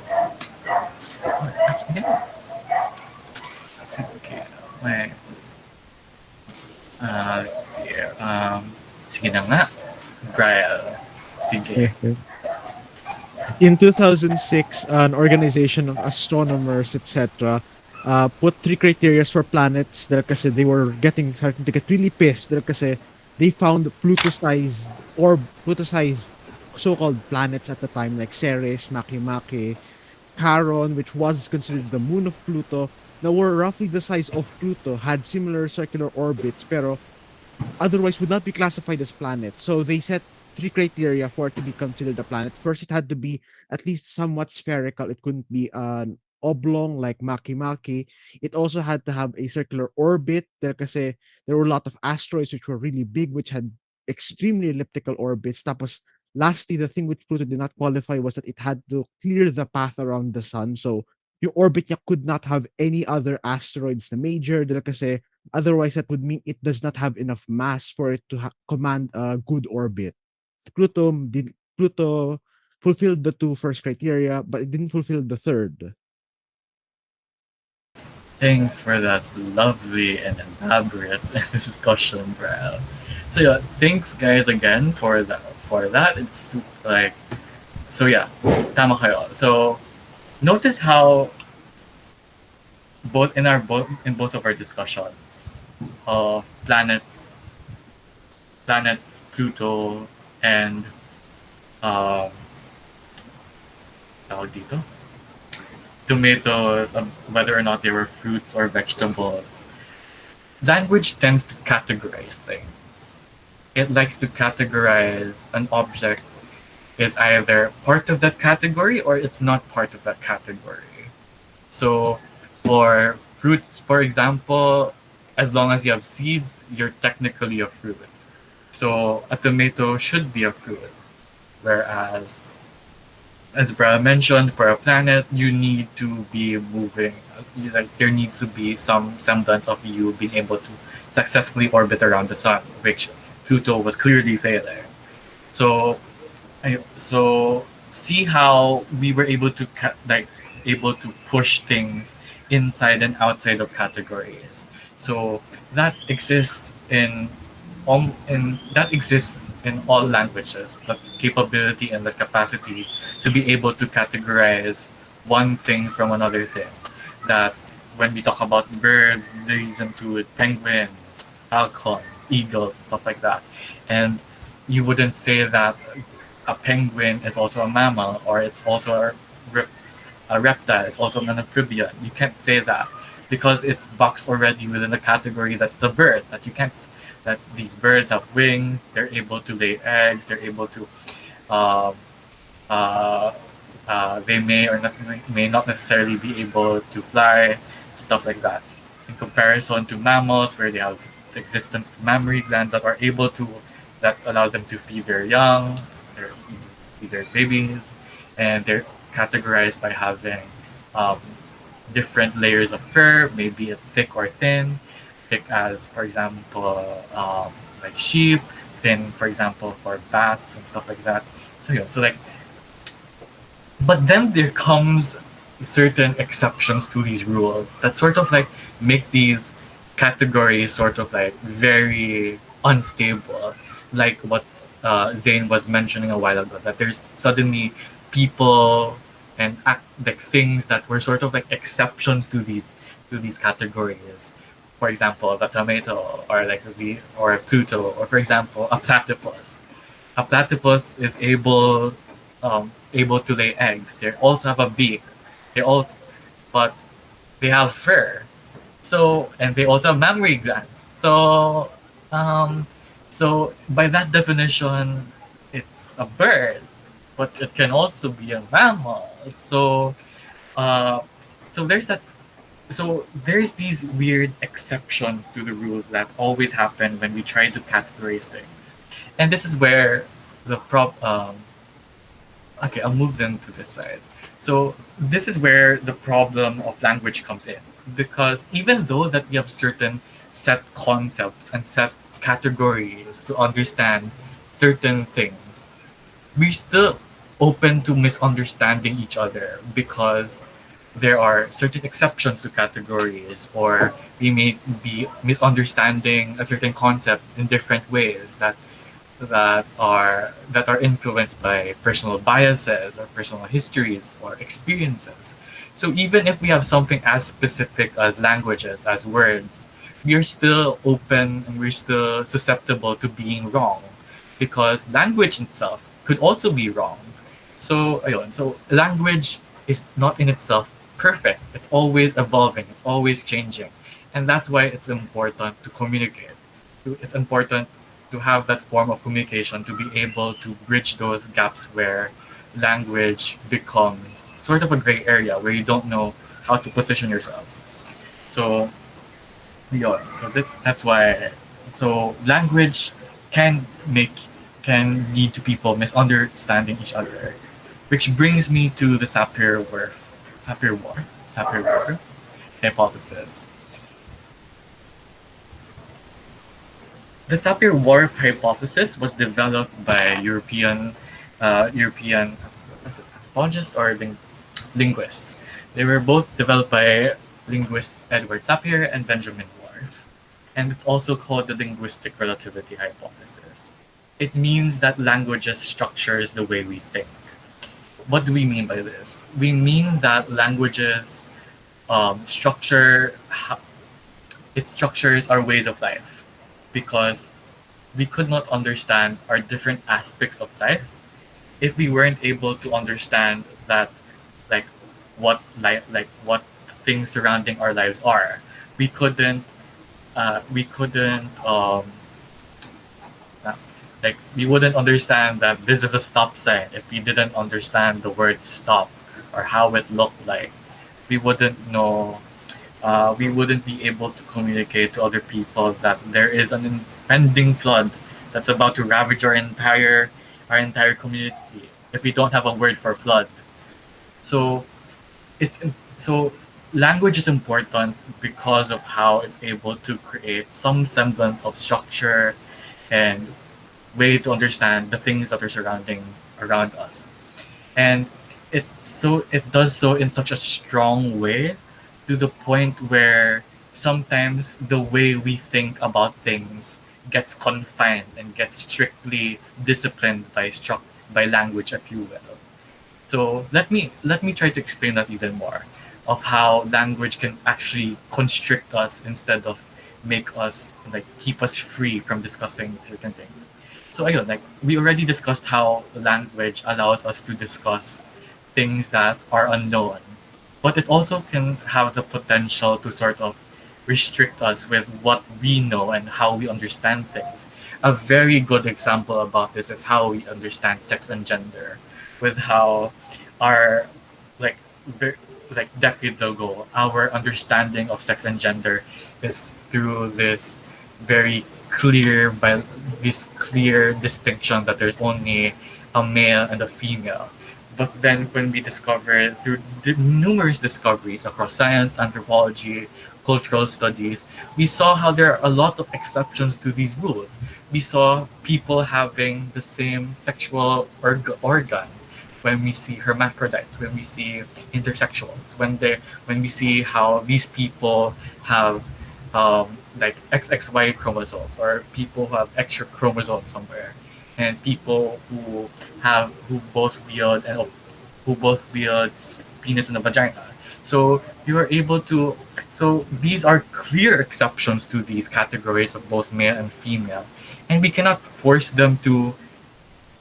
Yeah. Okay. Wait. Let's see. Sige na nga. Brian. Sige. In 2006, an organization of astronomers, etc., put three criteria for planets dahil kasi they were starting to get really pissed dahil kasi they found Pluto-sized so-called planets at the time like Ceres, Makemake, Charon, which was considered the moon of Pluto, that were roughly the size of Pluto, had similar circular orbits, pero otherwise would not be classified as planet. So they set three criteria for it to be considered a planet. First, it had to be at least somewhat spherical. It couldn't be an oblong like Maki. It also had to have a circular orbit kasi there were a lot of asteroids which were really big, which had extremely elliptical orbits. Tapos, lastly, the thing which Pluto did not qualify was that it had to clear the path around the sun. So, yung orbit niya could not have any other asteroids na major kasi otherwise, that would mean it does not have enough mass for it to command a good orbit. Pluto fulfilled the two first criteria, but it didn't fulfill the third. Thanks for that lovely and elaborate discussion, Brad. So yeah, thanks guys again for that. For that, it's like so yeah, tama kayo. So notice how both of our discussions of planets Pluto and um tawag dito tomatoes, whether or not they were fruits or vegetables. Language tends to categorize things. It likes to categorize an object is either part of that category or it's not part of that category. So for fruits, for example, as long as you have seeds, you're technically a fruit. So a tomato should be a fruit. Whereas, as Bra mentioned, for a planet, you need to be moving. Like there needs to be some semblance of you being able to successfully orbit around the sun, which Pluto was clearly failing. So so see how we were able to push things inside and outside of categories. So that exists in all languages, the capability and the capacity to be able to categorize one thing from another thing. That when we talk about birds, these include penguins, falcons, eagles, stuff like that. And you wouldn't say that a penguin is also a mammal or it's also a reptile, it's also an amphibian. You can't say that because it's boxed already within the category that it's a bird. That these birds have wings, they're able to lay eggs, they're able to um, uh, they may not necessarily be able to fly, stuff like that. In comparison to mammals, where they have the existence of mammary glands that allow them to feed their young, feed their babies, and they're categorized by having um, different layers of fur, maybe a thick or thin. Thick as, for example, like sheep, thin, for example, for bats and stuff like that. So yeah, so like but then there comes certain exceptions to these rules that sort of like make these category is sort of like very unstable, like what Zane was mentioning a while ago. That there's suddenly people and like things that were sort of like exceptions to these categories. For example, the tomato, or like or a Pluto, or for example, a platypus. A platypus is able to lay eggs. They also have a beak. They also, but they have fur. So, and they also have mammary glands. Um, so by that definition, it's a bird, but it can also be a mammal. Uh, so there's that. So there's these weird exceptions to the rules that always happen when we try to categorize things, and this is where the okay, I'll move them to this side. So this is where the problem of language comes in, because even though that we have certain set concepts and set categories to understand certain things, we're still open to misunderstanding each other because there are certain exceptions to categories, or we may be misunderstanding a certain concept in different ways that are influenced by personal biases or personal histories or experiences. So even if we have something as specific as languages, as words, we are still open and we're still susceptible to being wrong, because language itself could also be wrong. So ayun, so language is not in itself perfect. It's always evolving, it's always changing. And that's why it's important to communicate. It's important to have that form of communication, to be able to bridge those gaps where language becomes sort of a gray area where you don't know how to position yourselves. So yeah, so that's why, so language can make can lead to people misunderstanding each other, which brings me to the Sapir-Whorf hypothesis. The Sapir-Whorf hypothesis was developed by European anthropologists or linguists. They were both developed by linguists Edward Sapir and Benjamin Whorf, and it's also called the linguistic relativity hypothesis. It means that languages structures the way we think. What do we mean by this? We mean that languages structure it structures our ways of life, because we could not understand our different aspects of life if we weren't able to understand that, like like what things surrounding our lives are. We couldn't we couldn't like we wouldn't understand that this is a stop sign if we didn't understand the word stop or how it looked like. We wouldn't know, we wouldn't be able to communicate to other people that there is an impending flood that's about to ravage our entire community if we don't have a word for flood. So it's so language is important because of how it's able to create some semblance of structure and way to understand the things that are surrounding around us. And it does so in such a strong way, to the point where sometimes the way we think about things gets confined and gets strictly disciplined by language, if you will. So let me try to explain that even more, of how language can actually constrict us instead of make us, like, keep us free from discussing certain things. So ayun, like we already discussed how language allows us to discuss things that are unknown, but it also can have the potential to sort of restrict us with what we know and how we understand things. A very good example about this is how we understand sex and gender, with how our like ver- like decades ago, our understanding of sex and gender is through very clear by this clear distinction that there's only a male and a female. But then when we discovered through numerous discoveries across science, anthropology, cultural studies, we saw how there are a lot of exceptions to these rules. We saw people having the same sexual organ, when we see hermaphrodites, when we see intersexuals, when we see how these people have like XXY chromosomes, or people who have extra chromosomes somewhere, and people who both wield penis and a vagina. So you are able to. So these are clear exceptions to these categories of both male and female, and we cannot force them to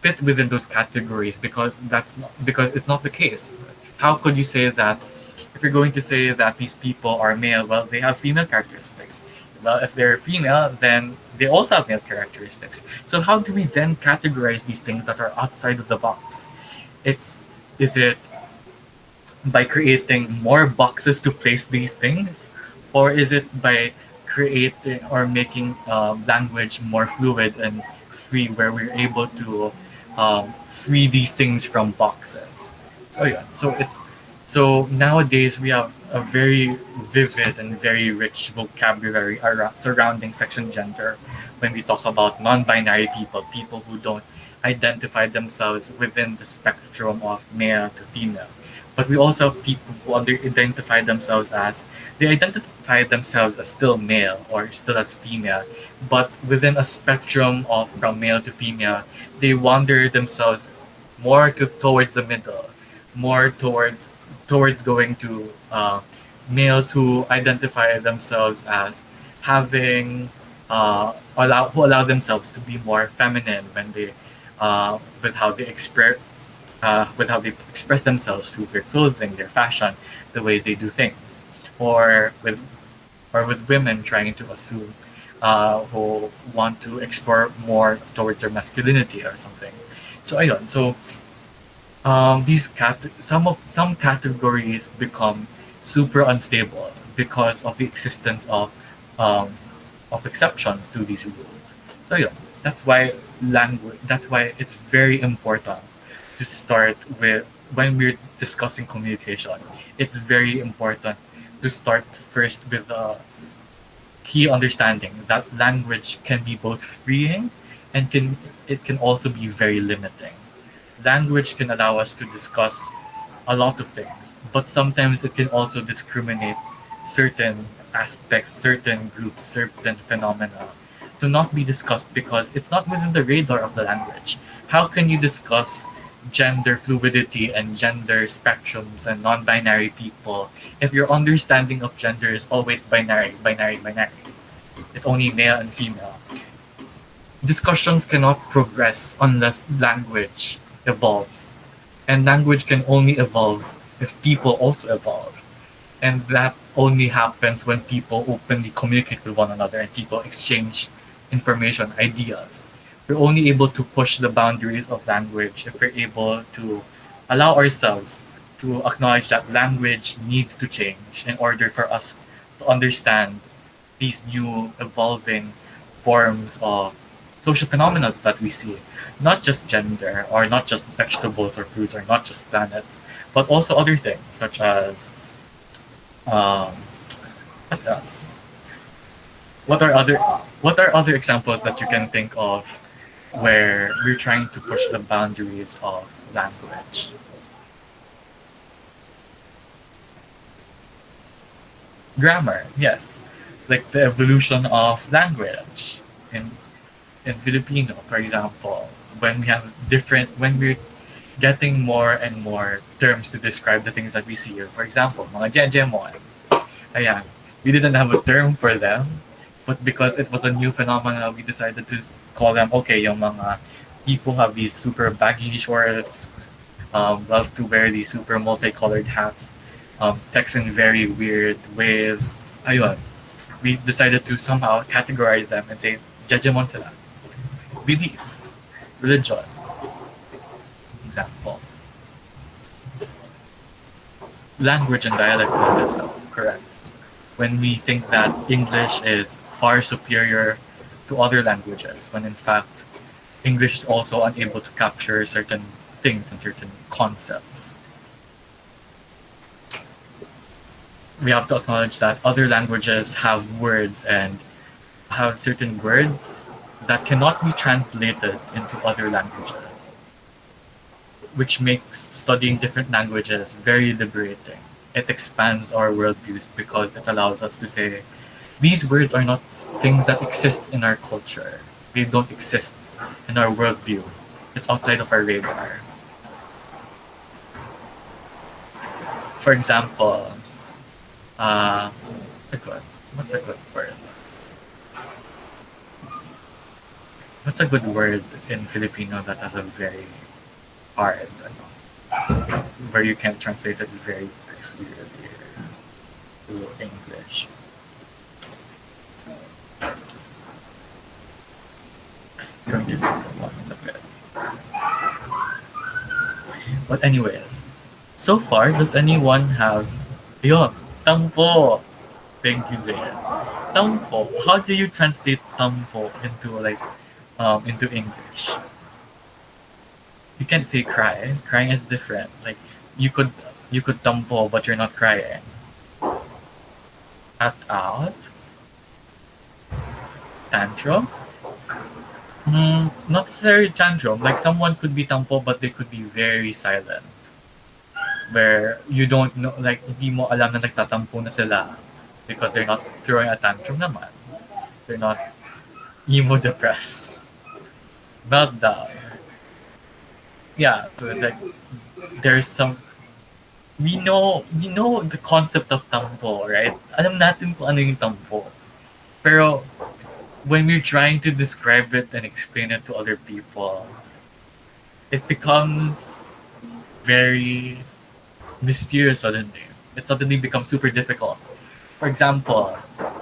fit within those categories because it's not the case. How could you say that if you're going to say that these people are male? Well, they have female characteristics. Well, if they're female, then they also have male characteristics. So how do we then categorize these things that are outside of the box? It's is it by creating more boxes to place these things, or is it by creating or making language more fluid and free, where we're able to free these things from boxes? So yeah, so nowadays we have a very vivid and very rich vocabulary surrounding section gender when we talk about non-binary people, people who don't identify themselves within the spectrum of male to female, but we also have people who they identify themselves as still male or still as female, but within a spectrum of from male to female, they wander themselves more towards the middle, more towards going to males who identify themselves as having allow themselves to be more feminine when they with how they express themselves through their clothing, their fashion, the ways they do things, or with women trying to assume who want to explore more towards their masculinity or something. So ayun, so some categories become super unstable because of the existence um, of exceptions to these rules. So yeah, that's why language. That's why it's very important to start with when we're discussing communication. It's very important to start first with the key understanding that language can be both freeing and it can also be very limiting. Language can allow us to discuss a lot of things, but sometimes it can also discriminate certain aspects, certain groups, certain phenomena to not be discussed because it's not within the radar of the language. How can you discuss gender fluidity and gender spectrums and non-binary people if your understanding of gender is always binary, binary, binary? It's only male and female. Discussions cannot progress unless language evolves, and language can only evolve if people also evolve. And that only happens when people openly communicate with one another and people exchange information, ideas. We're only able to push the boundaries of language if we're able to allow ourselves to acknowledge that language needs to change in order for us to understand these new evolving forms of social phenomena that we see. Not just gender, or not just vegetables or fruits, or not just planets, but also other things such as um, what else? What are other examples that you can think of where we're trying to push the boundaries of language? Grammar, yes, like the evolution of language in Filipino, for example, when we have when we're getting more and more terms to describe the things that we see here. For example, mga jejemon. Ayan, we didn't have a term for them, but because it was a new phenomenon, we decided to call them, okay, yung mga people have these super baggy shorts, love to wear these super multicolored hats, text in very weird ways. Ayun, we decided to somehow categorize them and say, jejemon sila. Beliefs, religion, example. Language and dialect as well, correct. When we think that English is far superior to other languages, when in fact English is also unable to capture certain things and certain concepts. We have to acknowledge that other languages have words and have certain words that cannot be translated into other languages, which makes studying different languages very liberating. It expands our worldviews because it allows us to say, These words are not things that exist in our culture. They don't exist in our worldview. It's outside of our radar. For example, uh, a good, what's a good word? What's a good word in Filipino that has a very hard, where you can translate it very clearly to English? Going to think of one in a bit. But anyways, so far, does anyone have yun, tampo? Thank you, Zayn. Tampo. How do you translate tampo into into English? You can't say cry. Crying is different. Like you could you could tampo, but you're not crying. Act out, tantrum. Not necessarily tantrum. Like someone could be tampo, but they could be very silent. Where you don't know, like hindi mo alam na nagtatampo na sila because they're not throwing a tantrum naman. They're not emo depressed. Meltdown. Yeah, so it's like there's some we know the concept of tampo, right? Alam natin kung ano yung tampo. Pero when we're trying to describe it and explain it to other people, it becomes very mysterious suddenly. It suddenly becomes super difficult. For example,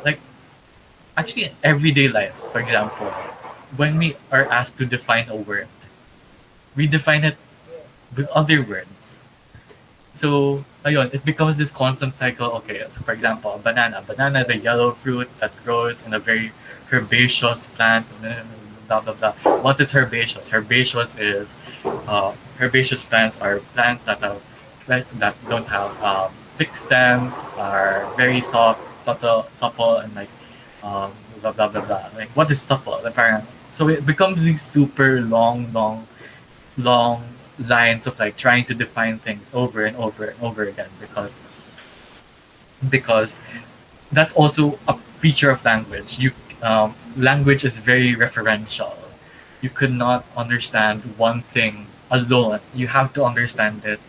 like actually in everyday life, for example, when we are asked to define a word, we define it with other words. So, ayun, it becomes this constant cycle. Okay, so for example, banana. Banana is a yellow fruit that grows in a very herbaceous plant. Blah blah blah. What is herbaceous? Herbaceous plants are plants that have that don't have thick stems, are very soft, supple, and like blah blah blah blah. Like what is supple? Like, parang, so it becomes these super long lines of like trying to define things over and over and over again because that's also a feature of language. Language is very referential. You could not understand one thing alone. You have to understand it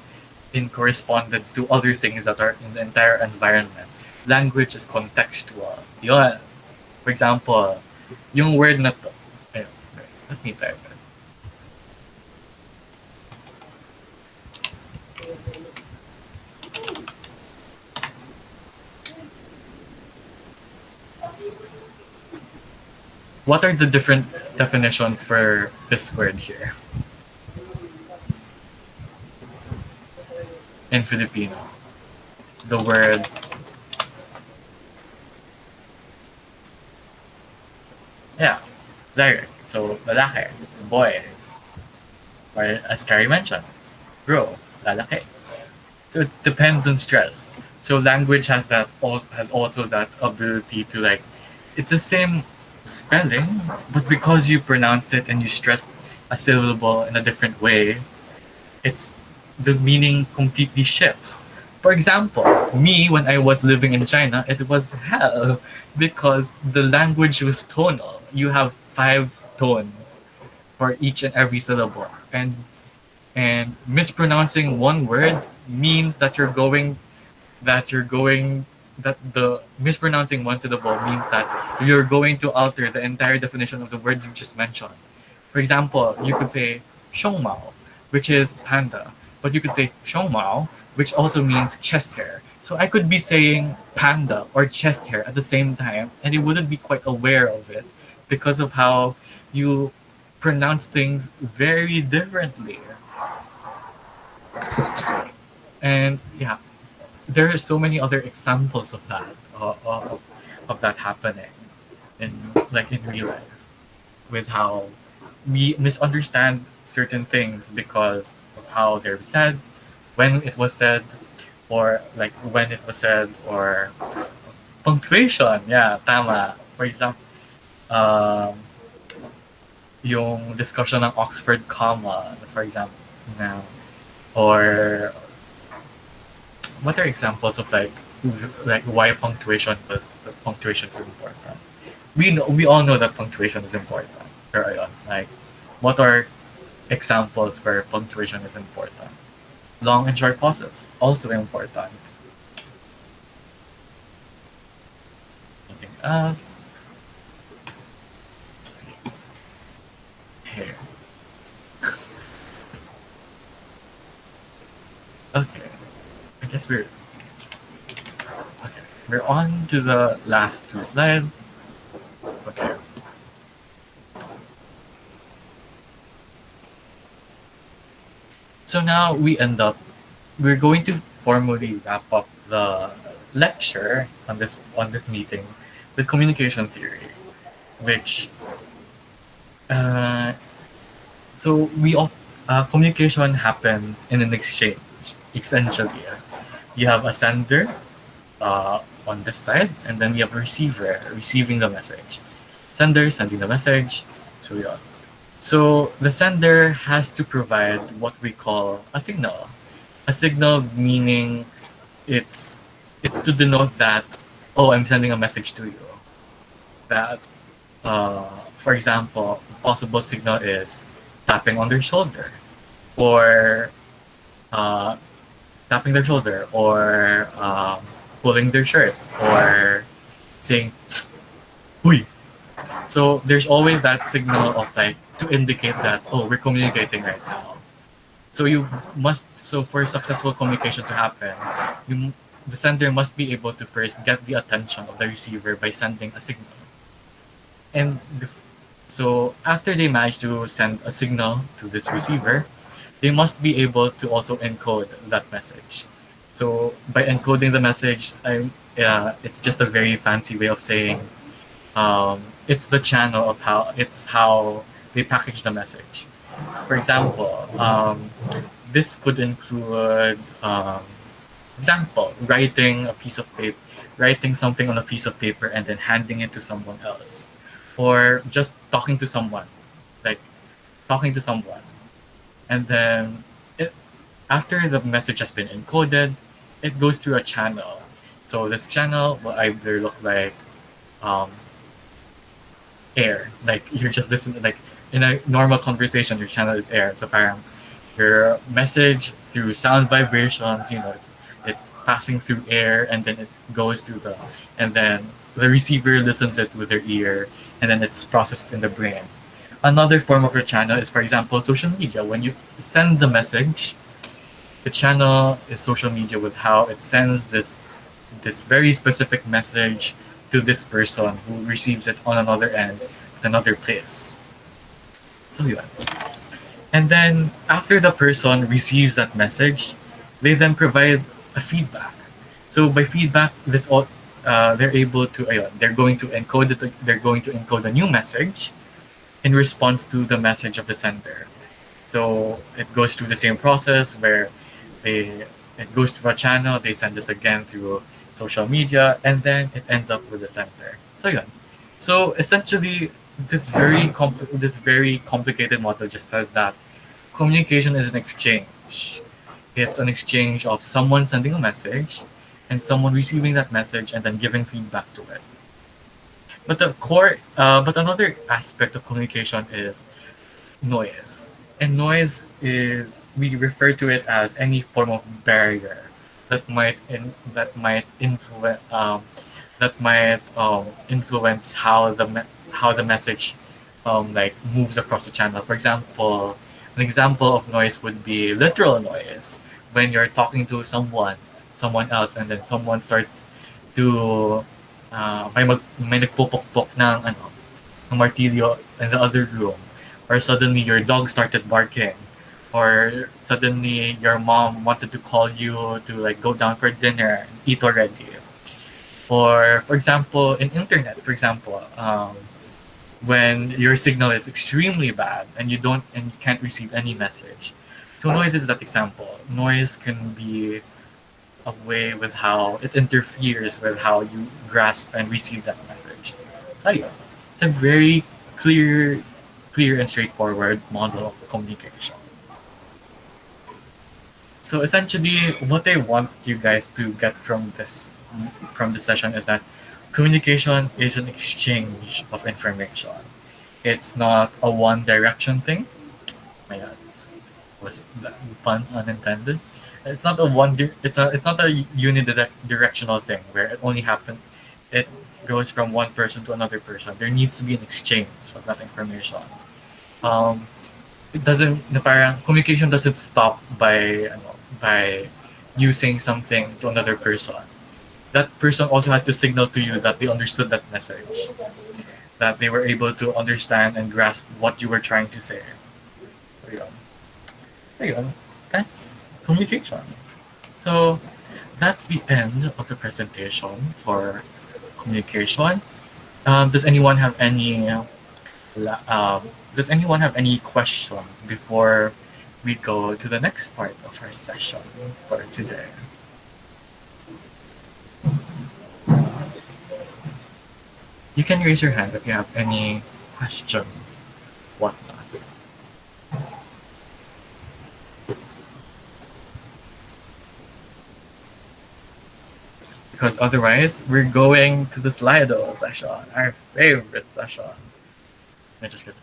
in correspondence to other things that are in the entire environment. Language is contextual. Yun. For example, yung word na to, ayun, let me type it. What are the different definitions for this word here in Filipino? The word yeah, direct. So lalaki, boy, or as Carrie mentioned, bro, lalaki. So it depends on stress. So language has also that ability to like it's the same spelling, but because you pronounced it and you stressed a syllable in a different way, it's the meaning completely shifts. For example, me when I was living in China, it was hell because the language was tonal. You have 5 tones for each and every syllable, and mispronouncing one word means that the mispronouncing one syllable means that you're going to alter the entire definition of the word you just mentioned. For example, you could say shongmao, which is panda, but you could say shongmao, which also means chest hair. So I could be saying panda or chest hair at the same time, and you wouldn't be quite aware of it because of how you pronounce things very differently. And yeah, there are so many other examples of that of that happening in in real life with how we misunderstand certain things because of how they're said, when it was said, or like when it was said, or punctuation. Yeah, tama. For example, um, yung discussion ng Oxford comma, for example, now, or what are examples of like like why punctuation is important. We all know that punctuation is important. Pero ayun, like what are examples where punctuation is important? Long and short pauses also important. Anything else? Here. Okay. I guess we're on to the last two slides. Okay. So now we're going to formally wrap up the lecture on this meeting with communication theory, which uh, so we all communication happens in an exchange. Essentially, you have a sender on this side, and then we have a receiver receiving the message. Sender sending the message. So yeah. So the sender has to provide what we call a signal. A signal meaning it's it's to denote that, oh, I'm sending a message to you. That uh, for example, possible signal is tapping on their shoulder, or uh, tapping their shoulder, or pulling their shirt, or saying "Huy." So there's always that signal of like to indicate that, oh, we're communicating right now. So for successful communication to happen, the sender must be able to first get the attention of the receiver by sending a signal. And so after they manage to send a signal to this receiver, they must be able to also encode that message. So by encoding the message, it's just a very fancy way of saying it's the channel of how they package the message. So for example, this could include example writing something on a piece of paper and then handing it to someone else, or just talking to someone, like talking to someone, and then after the message has been encoded, it goes through a channel. So this channel will either look like um, air, like you're just listening, like in a normal conversation, your channel is air. So parang your message through sound vibrations, it's passing through air, and then it goes through and then the receiver listens it with their ear, and then it's processed in the brain. Another form of a channel is, for example, social media. When you send the message, the channel is social media with how it sends this very specific message to this person who receives it on another end at another place. So yeah. And then after the person receives that message, they then provide a feedback. So by feedback, they're able to they're going to encode it. They're going to encode a new message in response to the message of the sender. So it goes through the same process where they it goes through a channel, they send it again through social media, and then it ends up with the sender. So yeah. So essentially, this very complicated model just says that communication is an exchange. It's an exchange of someone sending a message and someone receiving that message and then giving feedback to it. But another aspect of communication is noise. And noise is we refer to it as any form of barrier that might influence how the message like moves across the channel. For example, an example of noise would be literal noise when you're talking to someone else, and then someone starts to may nagpupukpok ng martilyo in the other room, or suddenly your dog started barking, or suddenly your mom wanted to call you to like go down for dinner and eat already. Or for example, in internet, for example, when your signal is extremely bad and you can't receive any message. So noise is that example. Noise can be a way with how it interferes with how you grasp and receive that message. So yeah, it's a very clear and straightforward model of communication. So essentially, what I want you guys to get from this from this session is that communication is an exchange of information. It's not a one direction thing. My God, was that pun unintended? It's not a it's not a unidirectional thing where it only happens. It goes from one person to another person. There needs to be an exchange of that information. Um, it doesn't the parang communication doesn't stop by you saying something to another person. That person also has to signal to you that they understood that message, that they were able to understand and grasp what you were trying to say. Ayun. Ayun. That's communication. So that's the end of the presentation for communication. Does anyone have any does anyone have any questions before we go to the next part of our session for today? You can raise your hand if you have any questions, whatnot. Because otherwise, we're going to the Slido session, our favorite session. No, just kidding.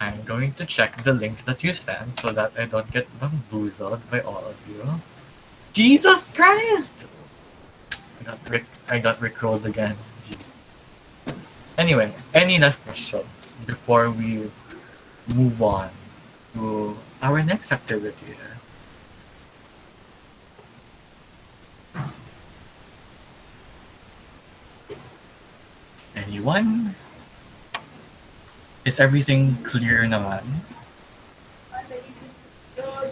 I'm going to check the links that you sent so that I don't get bamboozled by all of you. Jesus Christ! I got rickrolled again. Jesus. Anyway, any last questions before we move on to our next activity? Anyone? Is everything clear naman?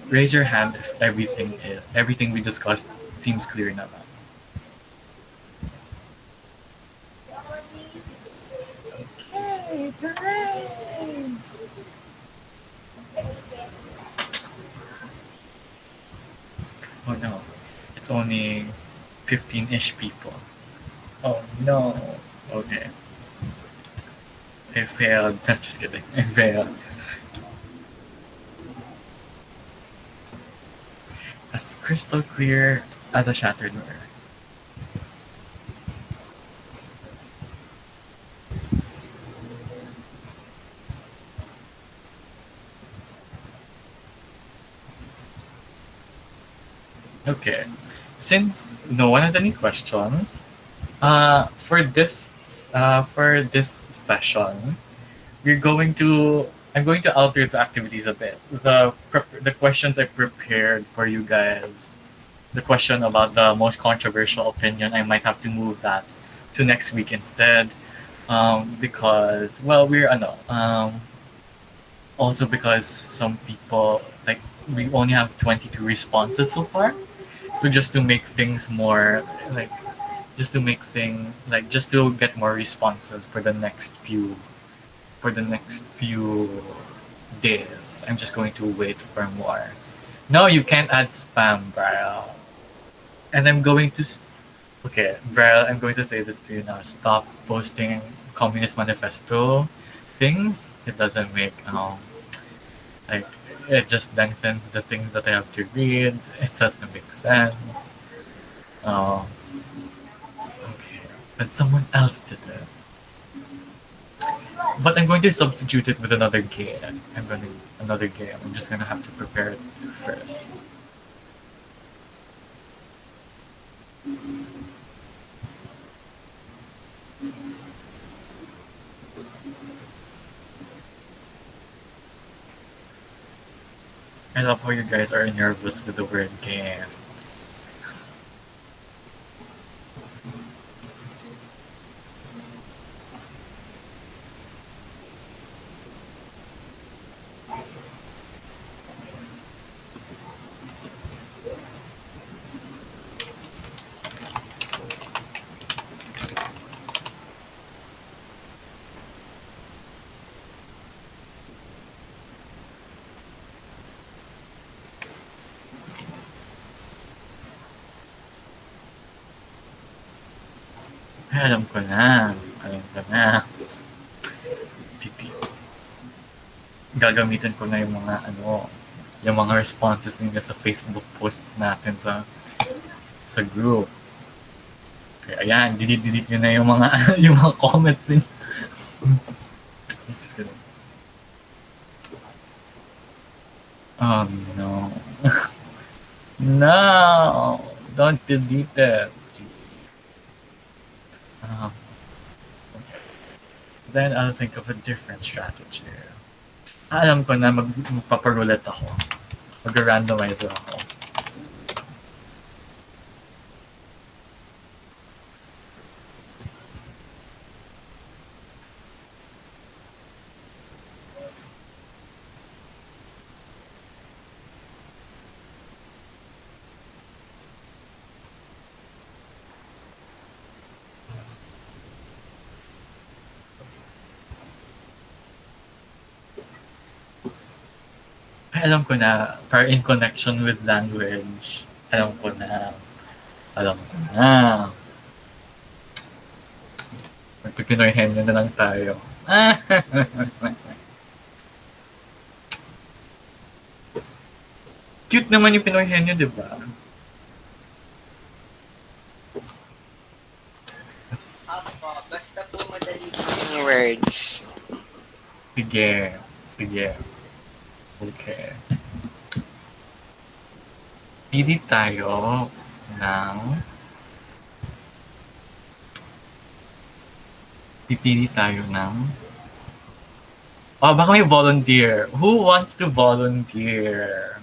Raise your hand if everything we discussed seems clear naman. Okay, hooray! Oh no, it's only 15-ish people. Oh no. Okay. I failed. Just kidding. I failed. As crystal clear as a shattered mirror. Okay. Since no one has any questions, for this session, we're going to I'm going to alter the activities a bit. The questions I prepared for you guys, the question about the most controversial opinion, I might have to move that to next week instead. Because well, also because some people like we only have 22 responses so far. So just to make things more like just to get more responses for the next few days. I'm just going to wait for more. No, you can't add spam, bro. And I'm going to okay, bro. I'm going to say this to you now. Stop posting Communist Manifesto things. It doesn't make like it just lengthens the things that I have to read. It doesn't make sense. Um, okay, but someone else did it. But I'm going to substitute it with another game. Another game. I'm just gonna have to prepare it first. I love how you guys are nervous with the word game. Alam ko na. Alam ko na. Pipi. Gagamitan ko na yung mga yung mga responses ninyo sa Facebook posts natin sa group. Kaya ayan, delete nyo na yung mga yung mga comments ninyo. Just kidding. Oh no. No! Don't delete it. Um, okay. Then I'll think of a different strategy. Alam ko na magpaparulet ako. Mag-randomizer ako. Ay, alam ko na, para in connection with language, alam ko na. Magpipinoyhen na lang tayo. Cute naman yung Pinoyhen nyo, di ba? Apo, basta po madali yung words. Sige. Okay. Pili tayo ng... Pipili tayo ng... Oh, baka may volunteer. Who wants to volunteer?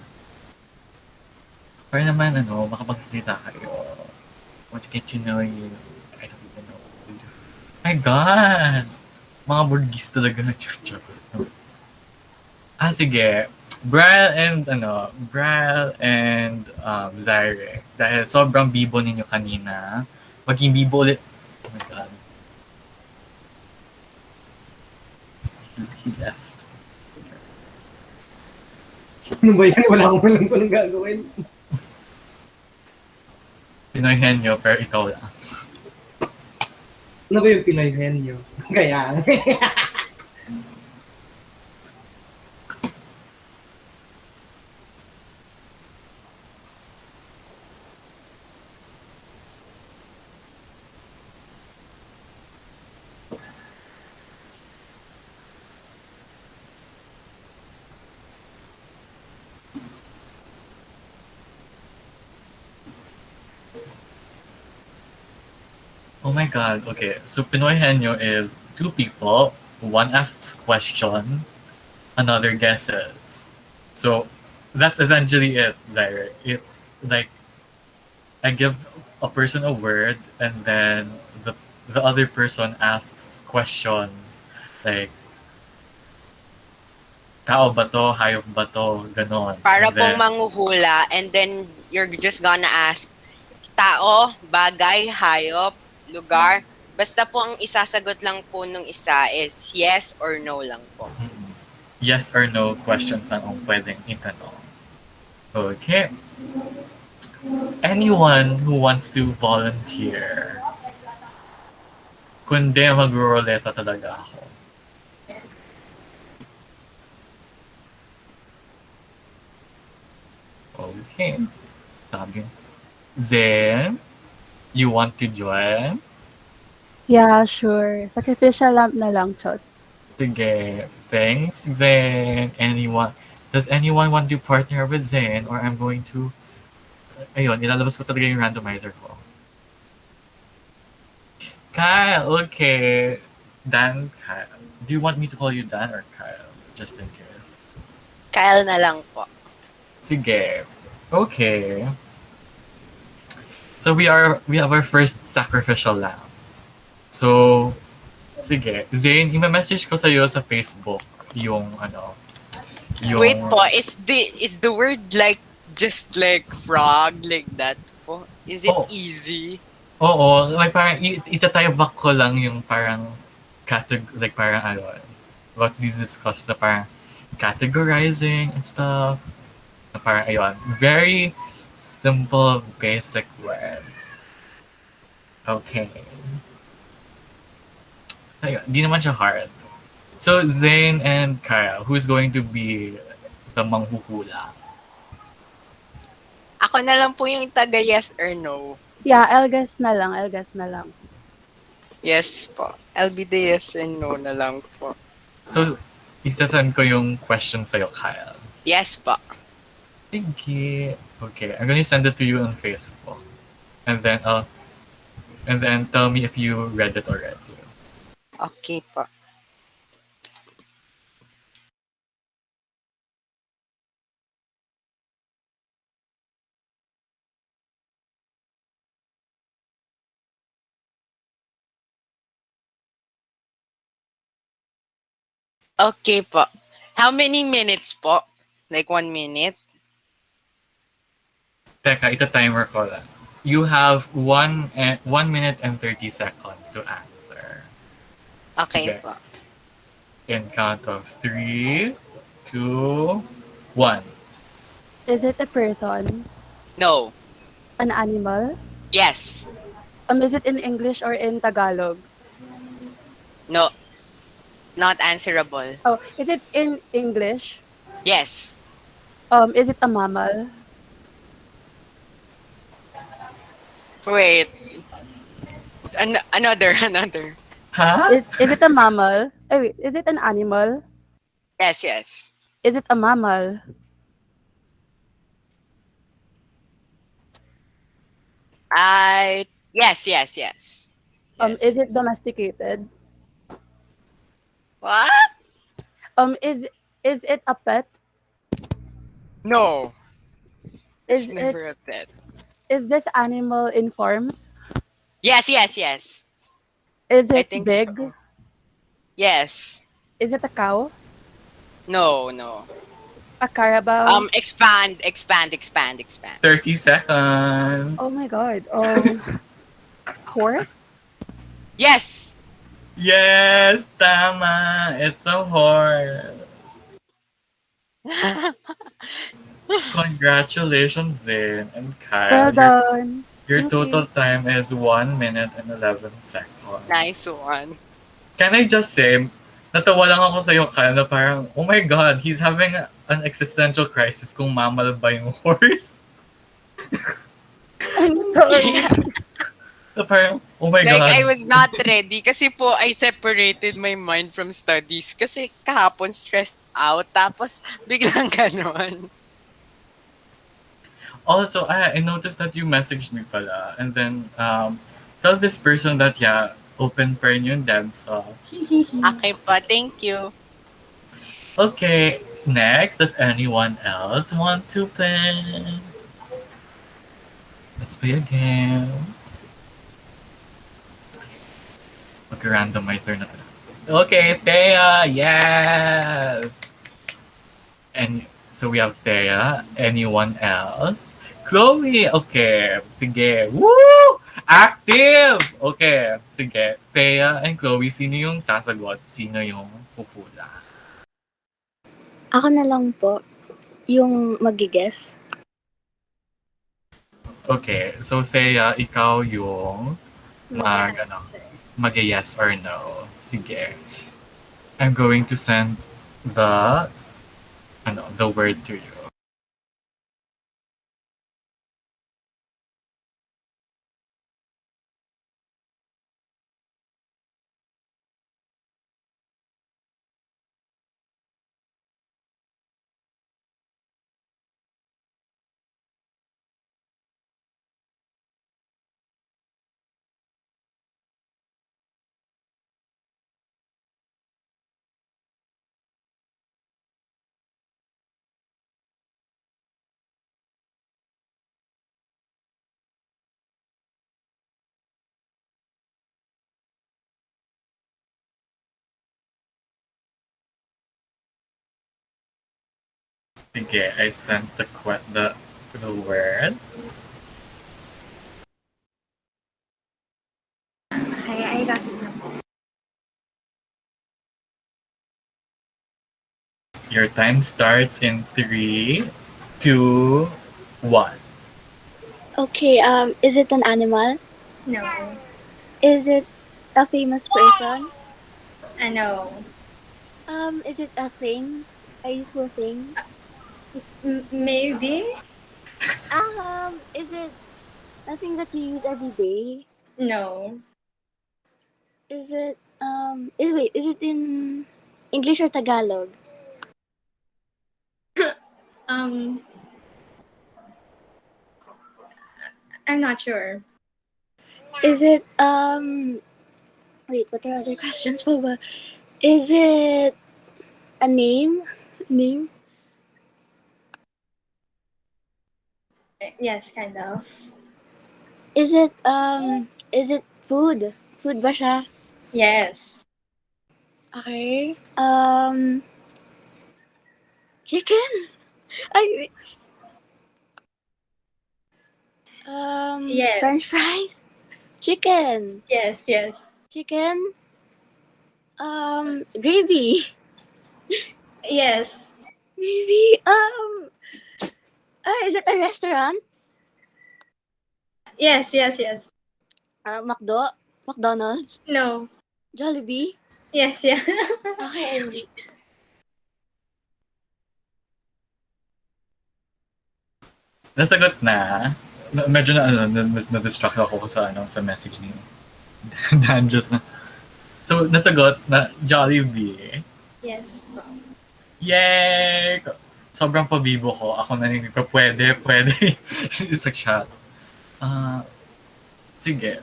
Para naman, makapagsalita kayo. I want to get to know you. I don't even know what to do. My God! Mga burgis talaga na chat. Sige. Brian and Zaire. Dahil sobrang bibo ninyo kanina, maging bibo ulit. Oh my God. He left. Ano ba yan? Wala akong walang gagawin. Pinoyhen nyo, pero ikaw lang. Ano ba yung Pinoyhen nyo? Kaya. Oh my God. Okay, so Pinoyhen nyo is two people. One asks question, another guesses. So that's essentially it, Zaire. It's like I give a person a word and then the other person asks questions like tao ba to, hayop ba to, ganon. Para And pong then, manghuhula and then you're just gonna ask tao, bagay, hayop, lugar. Basta po ang isasagot lang po nung isa is yes or no lang po. yes or no questions lang ang pwedeng itanong. Okay. Anyone who wants to volunteer? Kundi mag-ruleta talaga ako. Okay. Sabi. Zen, you want to join? Yeah, sure. Sacrificial lamp na lang, Chos. Sige. Thanks, Zen. Does anyone want to partner with Zen or I'm going to... Ayun, ilalabas ko talaga yung randomizer ko. Kyle, okay. Dan, Kyle. Do you want me to call you Dan or Kyle? Just in case. Kyle na lang po. Sige. Okay. So we have our first sacrificial lambs. So, sige. Zane, i-message ko sa'yo sa Facebook yung yung... Wait po, is the word like just like frog like that po? Is it easy? Oo, like parang itatype back ko lang yung parang like parang what we discussed na parang categorizing and stuff. Na parang ayun, very simple, basic words. Okay. Ayun, di naman siya hard. So, Zane and Kyle, who's going to be the manghuhula? ako na lang po yung taga yes or no. Yeah, I'll guess na lang, I'll guess na lang. Yes po. I'll be the yes and no na lang po. So, isasend ko yung question sa'yo, Kyle. Yes po. Sige. Okay, I'm gonna send it to you on Facebook. And then tell me if you read it already. Okay po. Okay po. How many minutes po? Like 1 minute? Teka, ita-timer ko lang. You have 1 minute and 30 seconds to answer. Okay Sige. po. In count of 3, 2, 1. Is it a person? No. An animal? Yes. Is it in English or in Tagalog? No. Not answerable. Oh, is it in English? Yes. Is it a mammal? Wait. Another. Huh? Is it a mammal? Oh, wait, is it an animal? Yes. Is it a mammal? Yes. Is it domesticated? What? Is it a pet? No. It's Is it never a pet. is this animal in farms? Yes. Is I it think big? so. Yes. Is it a cow? No. A carabao? Expand. 30 seconds. Oh my god. Horse? Yes. Yes, tama. It's a horse. Congratulations, Zane and Well Kyle. done. Your Thank total you. time is 1 minute and 11 seconds. Nice one. Can I just say, natawa lang ako sa'yo, Kyle, na parang, oh my God, he's having an existential crisis kung mammal ba yung horse. I'm sorry. Na parang, oh my Like, God. I was not ready kasi po I separated my mind from studies kasi kahapon stressed out tapos biglang ganon. Also, I noticed that you messaged me pala. And then, tell this person that, yeah, open pa rin yung devs. Okay po, thank you. Okay, next, does anyone else want to play? Let's play a game. Mag-randomizer na tayo. Okay, Thea, yes! And so we have Thea. Anyone else? Chloe, okay. Sige. Woo! Active! Okay, sige. Thea and Chloe, sino yung sasagot? Sino yung pupula? Ako na lang po, yung mag-guess. Okay, so Thea, ikaw yung mag-yes or no. Sige. I'm going to send the word to you. Sige, I sent the word. I got it. Your time starts in 3, 2, 1. Okay, is it an animal? No. Is it a famous person? No. Is it a thing? A useful thing? Maybe. Is it something that you use every day? No. Is it wait, is it in English or Tagalog? Um, I'm not sure. Is it wait, what are other questions po ba? Is it a name? Name? Yes, kind of. Is it food? Food ba siya? Yes. Okay. Chicken? Ay, French Yes. fries? Chicken. Yes, yes. Chicken? Gravy. Yes. Gravy. Is it a restaurant? Yes, yes, yes. McDonald's? No. Jollibee? Yes, yeah. Okay. Nasagot na. Medyo na-distract ako sa, sa message ni Dan just na. So, nasagot na Jollibee. Yes, po. Yay! Sobrang pabibo ko. Ako narinig ko, pwede. Sa chat. Sige.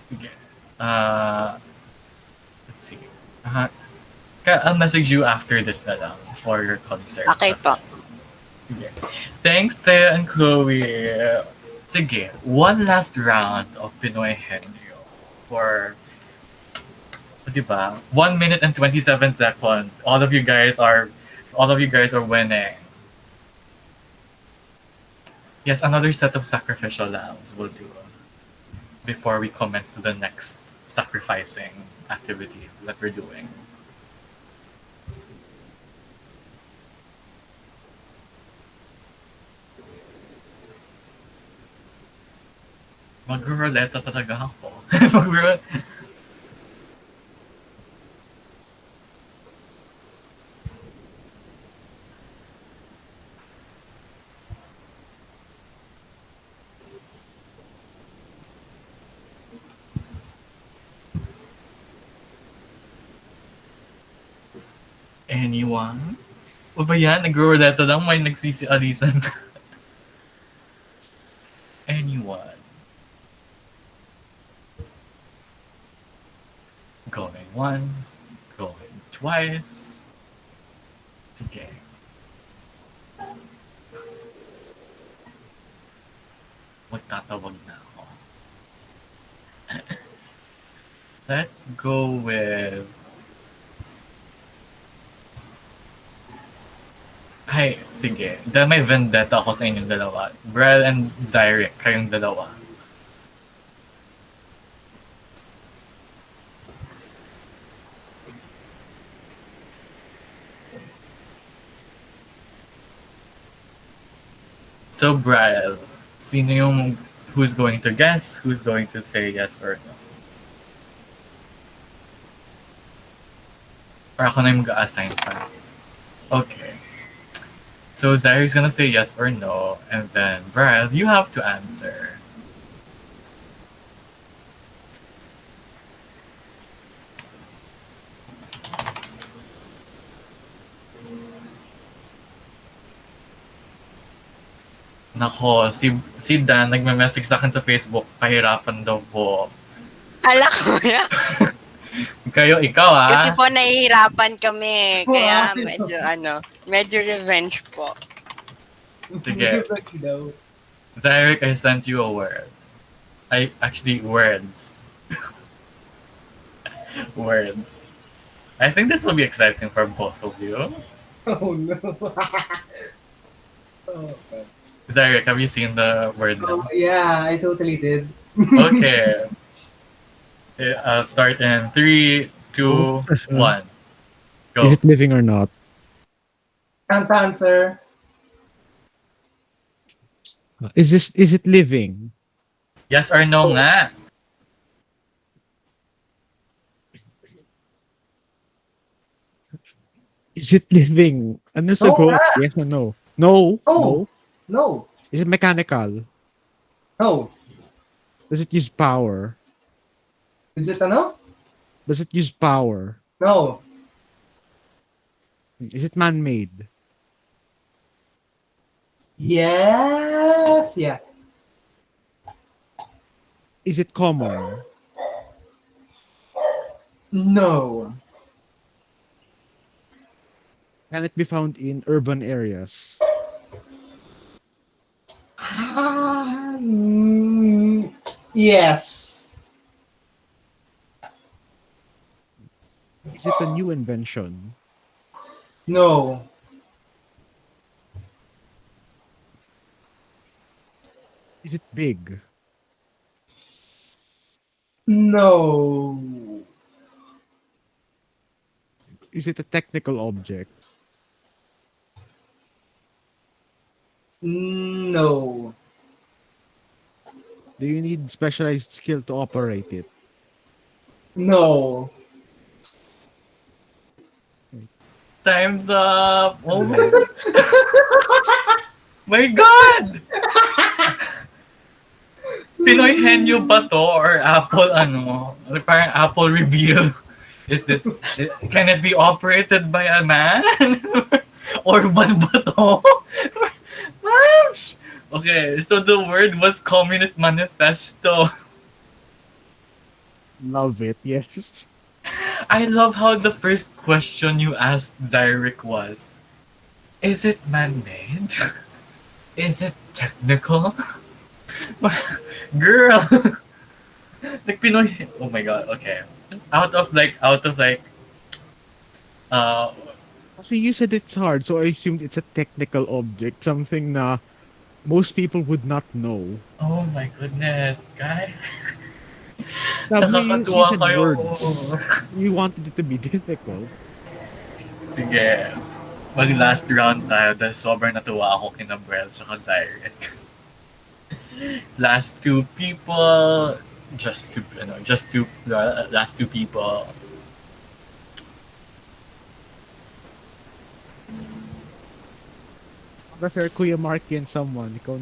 Sige. Let's see. I'll message you after this na lang for your concert. Okay po. Sige. Thanks, Thea and Chloe. Sige. One last round of Pinoy Henryo for, diba? 1 minute and 27 seconds. All of you guys are winning. Yes, another set of sacrificial lambs will do before we commence to the next sacrificing activity that we're doing. Mag-ruleta talaga ako. Anyone? O ba yan? Nag-ruleta lang, may nagsisi-alisan. Anyone? Going once, going twice. Sige. Magtatawag na ako. Let's go with... Ay, sige. Dahil may vendetta ako sa inyong dalawa. Brel and Zyrek, kayong dalawa. So, Brel, sino yung who's going to guess, who's going to say yes or no? Or ako na yung mag-assign pa. Okay. So, Zyrik's gonna say yes or no, and then, Brel, you have to answer. Nako, si Dan nagme-message sa akin sa Facebook, pahirapan daw po. Ala ko ya. Kayo, ikaw Kasi po nahihirapan kami. Kaya medyo revenge po. Sige. Zyric, I sent you a word. Words. Words. I think this will be exciting for both of you. Oh no. Oh, God. Zyric, have you seen the word now? Yeah, I totally did. Okay. I'll start in 3, 2, 1. Go. Is it living or not? Can't answer. Is it living? Yes or no nga? Is it living? Ano sagot? Yes or no? No. No. No. Is it mechanical? No. Does it use power? Is it ano? Does it use power? No. Is it man-made? Yes. Yeah. Is it common? No. Can it be found in urban areas? Mm, yes. Is it a new invention? No. Is it big? No. Is it a technical object? No. Do you need specialized skill to operate it? No. Time's up. Oh my, Hello. my God! Pinoy henyo ba to or Apple ano? Parang Apple reveal. Is this, can it be operated by a man? Or ban ba to? Mams! Okay, so the word was Communist Manifesto. Love it, yes. I love how the first question you asked Zyric was, is it man-made? Is it technical? Girl! Like Pinoy, oh my god, okay. Out of like, uh, See, you said it's hard, so I assumed it's a technical object, something na most people would not know. oh my goodness, guy. Sabi niyo, you Nakakatuwa said kayo. words. You wanted it to be difficult. Sige, mag last round tayo dahil sobrang natuwa ako kina Brel tsaka Zyric. Last two people, last two people. Prefer Kuya Marky and someone. Ikaw,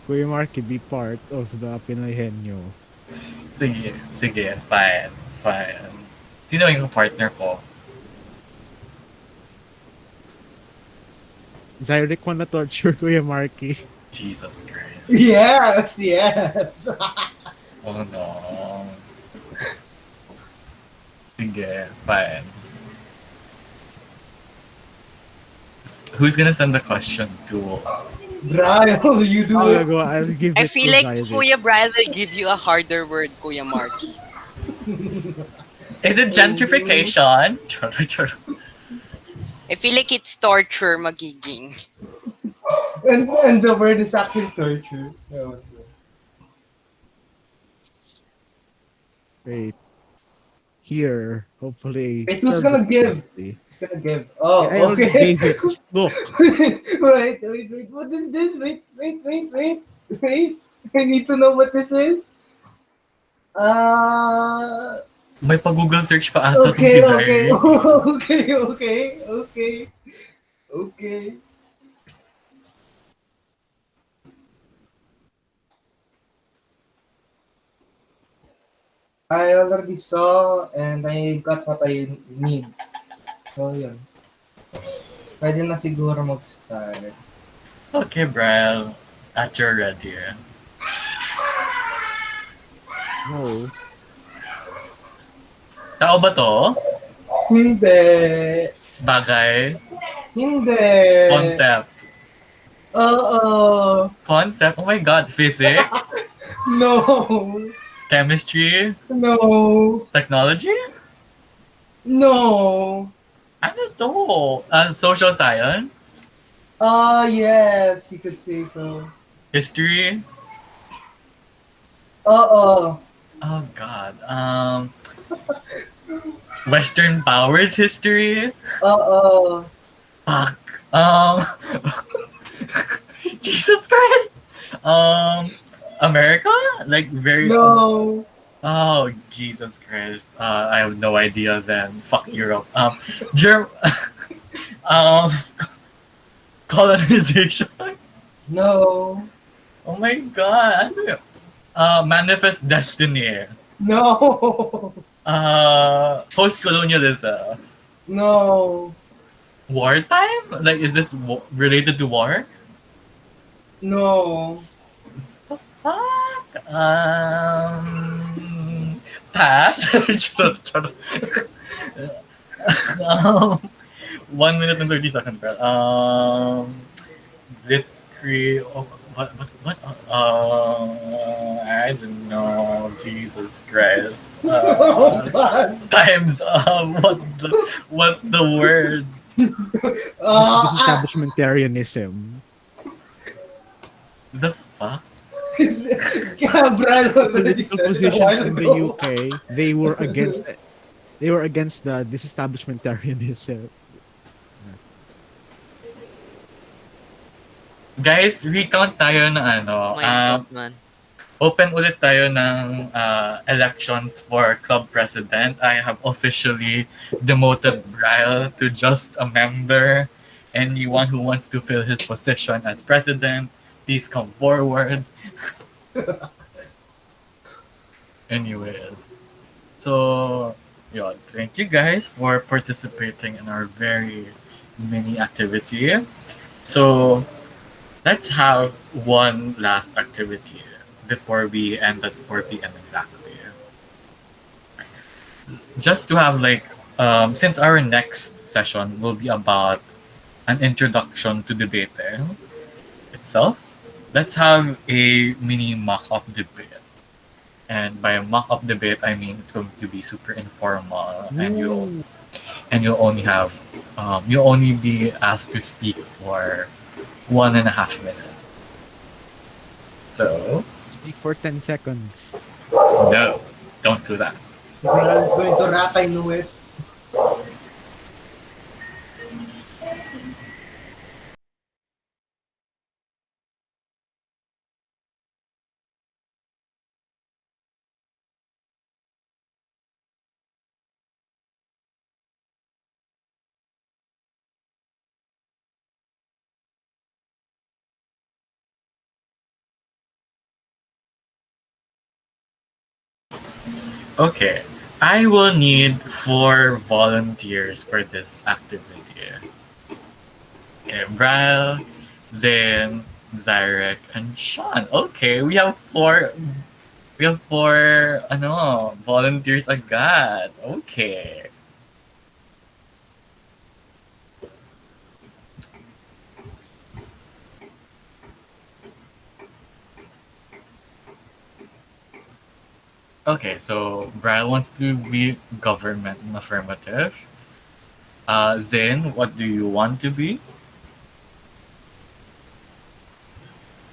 Kuya Marky be part of the Pinoy Henyo. Sige, fine. Sino yung partner ko? Zyric wanna torture Kuya Marky. Jesus Christ. Yes. Yes. Oh no. Sige, fine. Who's gonna send the question to? Brian, you do it. I'll give I it feel to like Zyric. Kuya Brian will give you a harder word, Kuya Marky. Is it gentrification? Charo. I feel like it's torture magiging. And the word is actually torture. Oh, Wait. Here, hopefully. wait, who's gonna give? Who's gonna give? Oh, I already okay. gave it. Look. Wait. What is this? Wait. I need to know what this is. May pag-Google search pa ata Okay. tong si Zyric. Okay. I already saw and I got what I need. So, yun. Pwede na siguro mag-start. Okay, Brel. At your ready. No. Tao ba to? Hindi. Bagay? Hindi. Concept? Oo. Concept? Oh my god, physics? No. Chemistry? No. Technology? No. Ano to? Social science? Yes, you could say so. History? Oo. Oh god. Western powers history? Oo. Fuck. Jesus Christ. America? Like very. No. Oh Jesus Christ. I have no idea then. Fuck Europe. Um, Colonization. No. Oh my god. Manifest destiny. No. Post-colonialism. No. Wartime? Like, is this related to war? No. Fuck. Pass. um, 1 minute and 30 seconds. Blitzkrieg. Oh, what? I don't know. Jesus Christ. Oh God. Times. What's the word? Disestablishmentarianism. The fuck? Brian The already political said it a positions while in the ago. UK, they were against it. They were against the disestablishmentarianism. Guys, recount tayo na ano. My God, man. Open ulit tayo ng elections for club president. I have officially demoted Bryle to just a member. Anyone who wants to fill his position as president, please come forward. Anyways, so yeah, thank you guys for participating in our very mini activity. So let's have one last activity before we end at 4 p.m. exactly. Just to have like, since our next session will be about an introduction to debating itself, let's have a mini mock-up debate. And by a mock-up debate, I mean it's going to be super informal, and you'll only have you'll only be asked to speak for 1.5 minutes. So Speak for 10 seconds. no, don't do that. Brian's going to rap, I knew it. Okay, I will need 4 volunteers for this activity. Okay, Bryle, Zayn, Zyrek, and Sean. Okay, we have four. We have four. Ano, volunteers agad. Okay. Okay, so Bryle wants to be government and affirmative. Zayn, what do you want to be?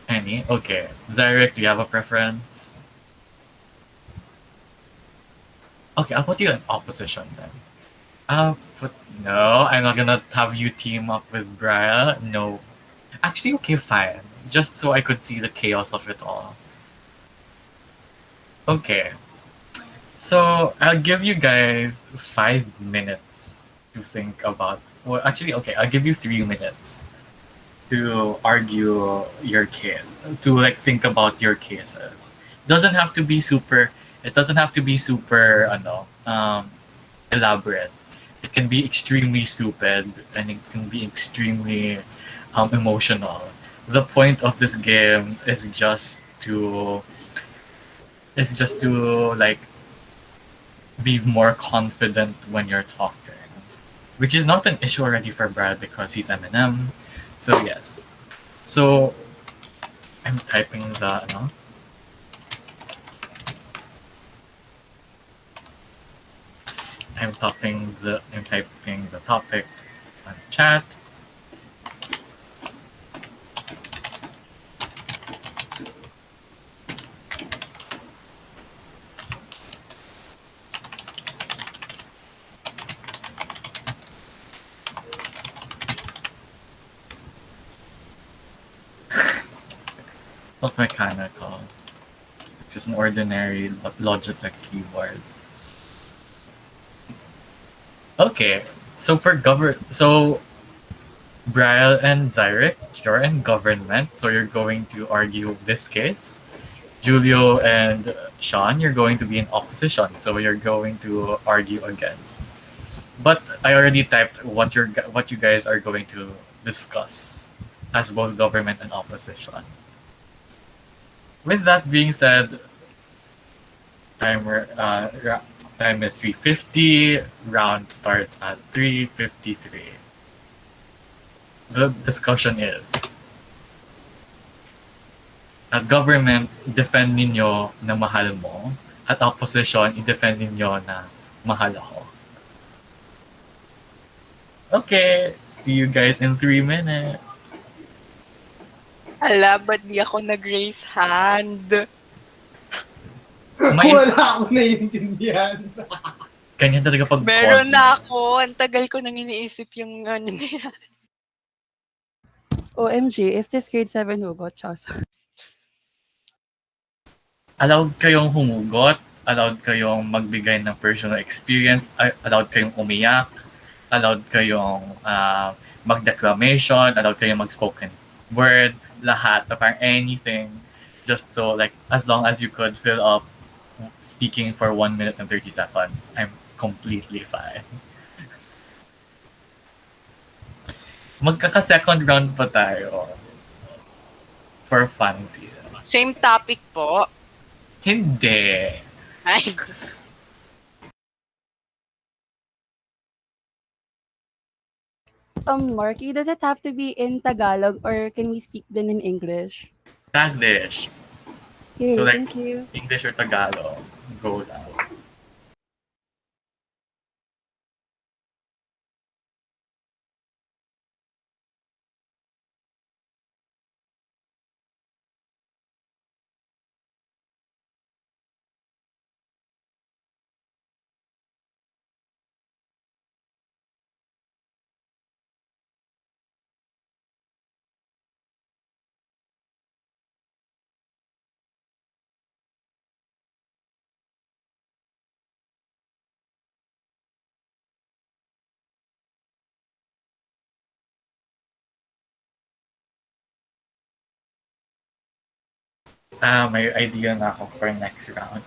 Any? Okay. Zyrek, do you have a preference? Okay, I'll put you in opposition then. No, I'm not gonna have you team up with Bryle. No. Actually, okay, fine. Just so I could see the chaos of it all. Okay. So I'll give you guys 5 minutes to think about. Well, actually, okay, I'll give you 3 minutes to argue your case, to like think about your cases. Doesn't have to be super. It doesn't have to be super. Elaborate. It can be extremely stupid, and it can be extremely emotional. The point of this game is just to like be more confident when you're talking, which is not an issue already for Brad because he's Eminem. So yes. So I'm typing the I'm typing the topic on chat. Not mechanical. It's just an ordinary Logitech keyboard. Okay, so Brian and Zyrek, you're in government, so you're going to argue this case. Julio and Sean, you're going to be in opposition, so you're going to argue against. But I already typed what you guys are going to discuss as both government and opposition. With that being said, timer time is 3:50. Round starts at 3:53. The discussion is at government, defend ninyo na mahal mo. At opposition, i-defend ninyo na mahal ako. Okay, see you guys in 3 minutes. Hala, ba't di ako nag-raise hand? May Wala akong naiintindihan. Ganyan talaga pag Meron na ako. Ang tagal ko nang iniisip yung ano na yan. OMG, is this grade 7 hugot? Chos. Allowed kayong humugot, allowed kayong magbigay ng personal experience, allowed kayong umiyak, allowed kayong mag-declamation, allowed kayong mag-spoken word, lahat, parang anything. Just so, like, as long as you could fill up speaking for 1 minute and 30 seconds, I'm completely fine. Magkaka-second round pa tayo. For fancy. Same topic po. Hindi. Ay. Marky, does it have to be in Tagalog or can we speak then in English? Taglish. Okay, So, like, thank you. English or Tagalog, go lang. May idea na ako for next round.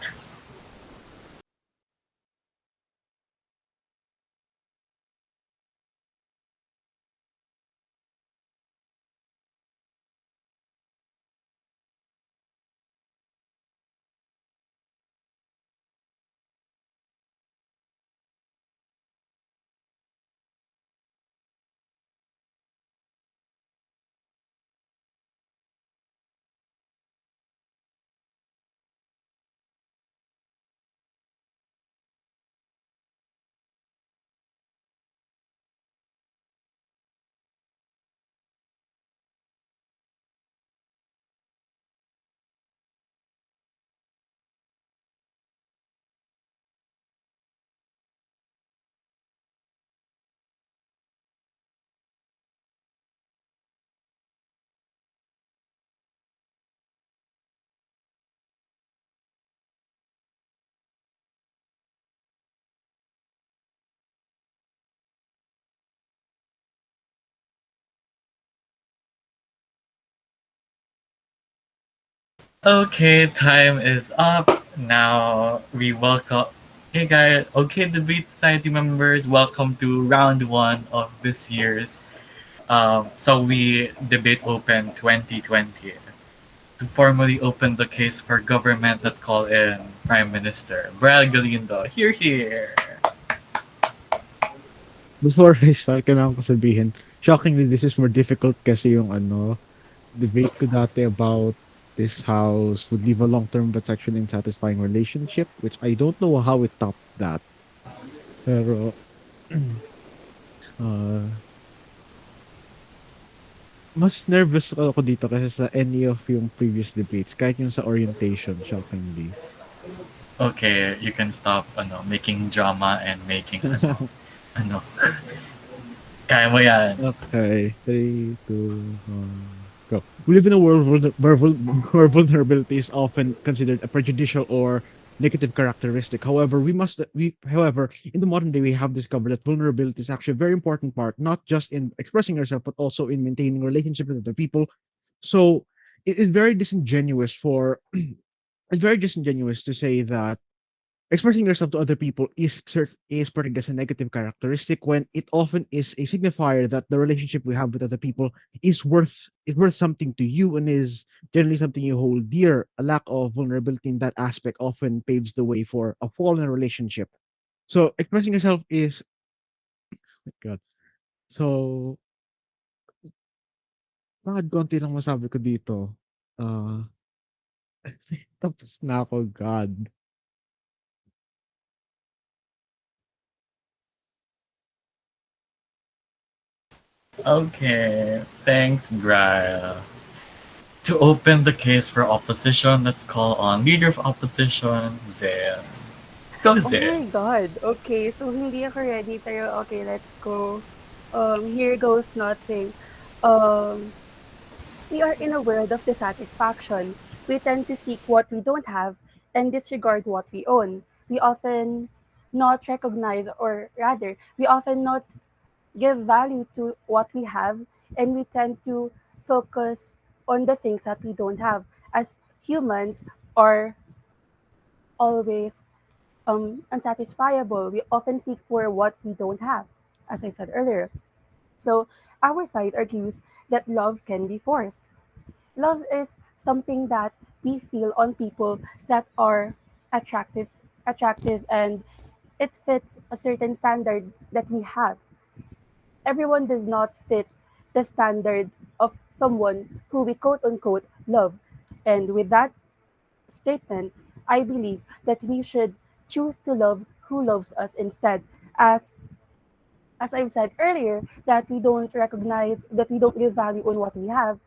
Okay, time is up. Now we welcome. Hey guys, okay, Debate Society members, welcome to round 1 of this year's So We Debate Open 2020. To formally open the case for government, let's call in Prime Minister Brad Galindo. Here. Before I start, kailangan ko sabihin, shockingly, this is more difficult kasi yung debate ko dati about this house would leave a long-term but sexually unsatisfying relationship, which I don't know how it topped that. Pero, mas nervous ako dito kasi sa any of yung previous debates, kahit yung sa orientation, shockingly. Okay, you can stop making drama and making kaya mo yan. Okay, 3, 2, 1, go. We live in a world where vulnerability is often considered a prejudicial or negative characteristic. However, in the modern day, we have discovered that vulnerability is actually a very important part, not just in expressing yourself, but also in maintaining relationships with other people. So it is very disingenuous for it's very disingenuous to say that expressing yourself to other people is portrayed as a negative characteristic when it often is a signifier that the relationship we have with other people is worth something to you and is generally something you hold dear. A lack of vulnerability in that aspect often paves the way for a fall in a relationship. So expressing yourself is God. So konti lang masabi ko dito. Uh, tapos na ako, God. Okay, thanks, Brian. To open the case for opposition, let's call on Leader of Opposition, Zen. Go, Oh Zen. my God. Okay, so hindi ako ready, pero okay, let's go. Here goes nothing. Um, we are in a world of dissatisfaction. We tend to seek what we don't have and disregard what we own. We often not recognize, or rather, we often not give value to what we have, and we tend to focus on the things that we don't have. As humans are always unsatisfiable, we often seek for what we don't have, as I said earlier. So our side argues that love can be forced. Love is something that we feel on people that are attractive attractive, and it fits a certain standard that we have. Everyone does not fit the standard of someone who we quote unquote love. And with that statement, I believe that we should choose to love who loves us instead. As I've said earlier, that we don't recognize, that we don't give value on what we have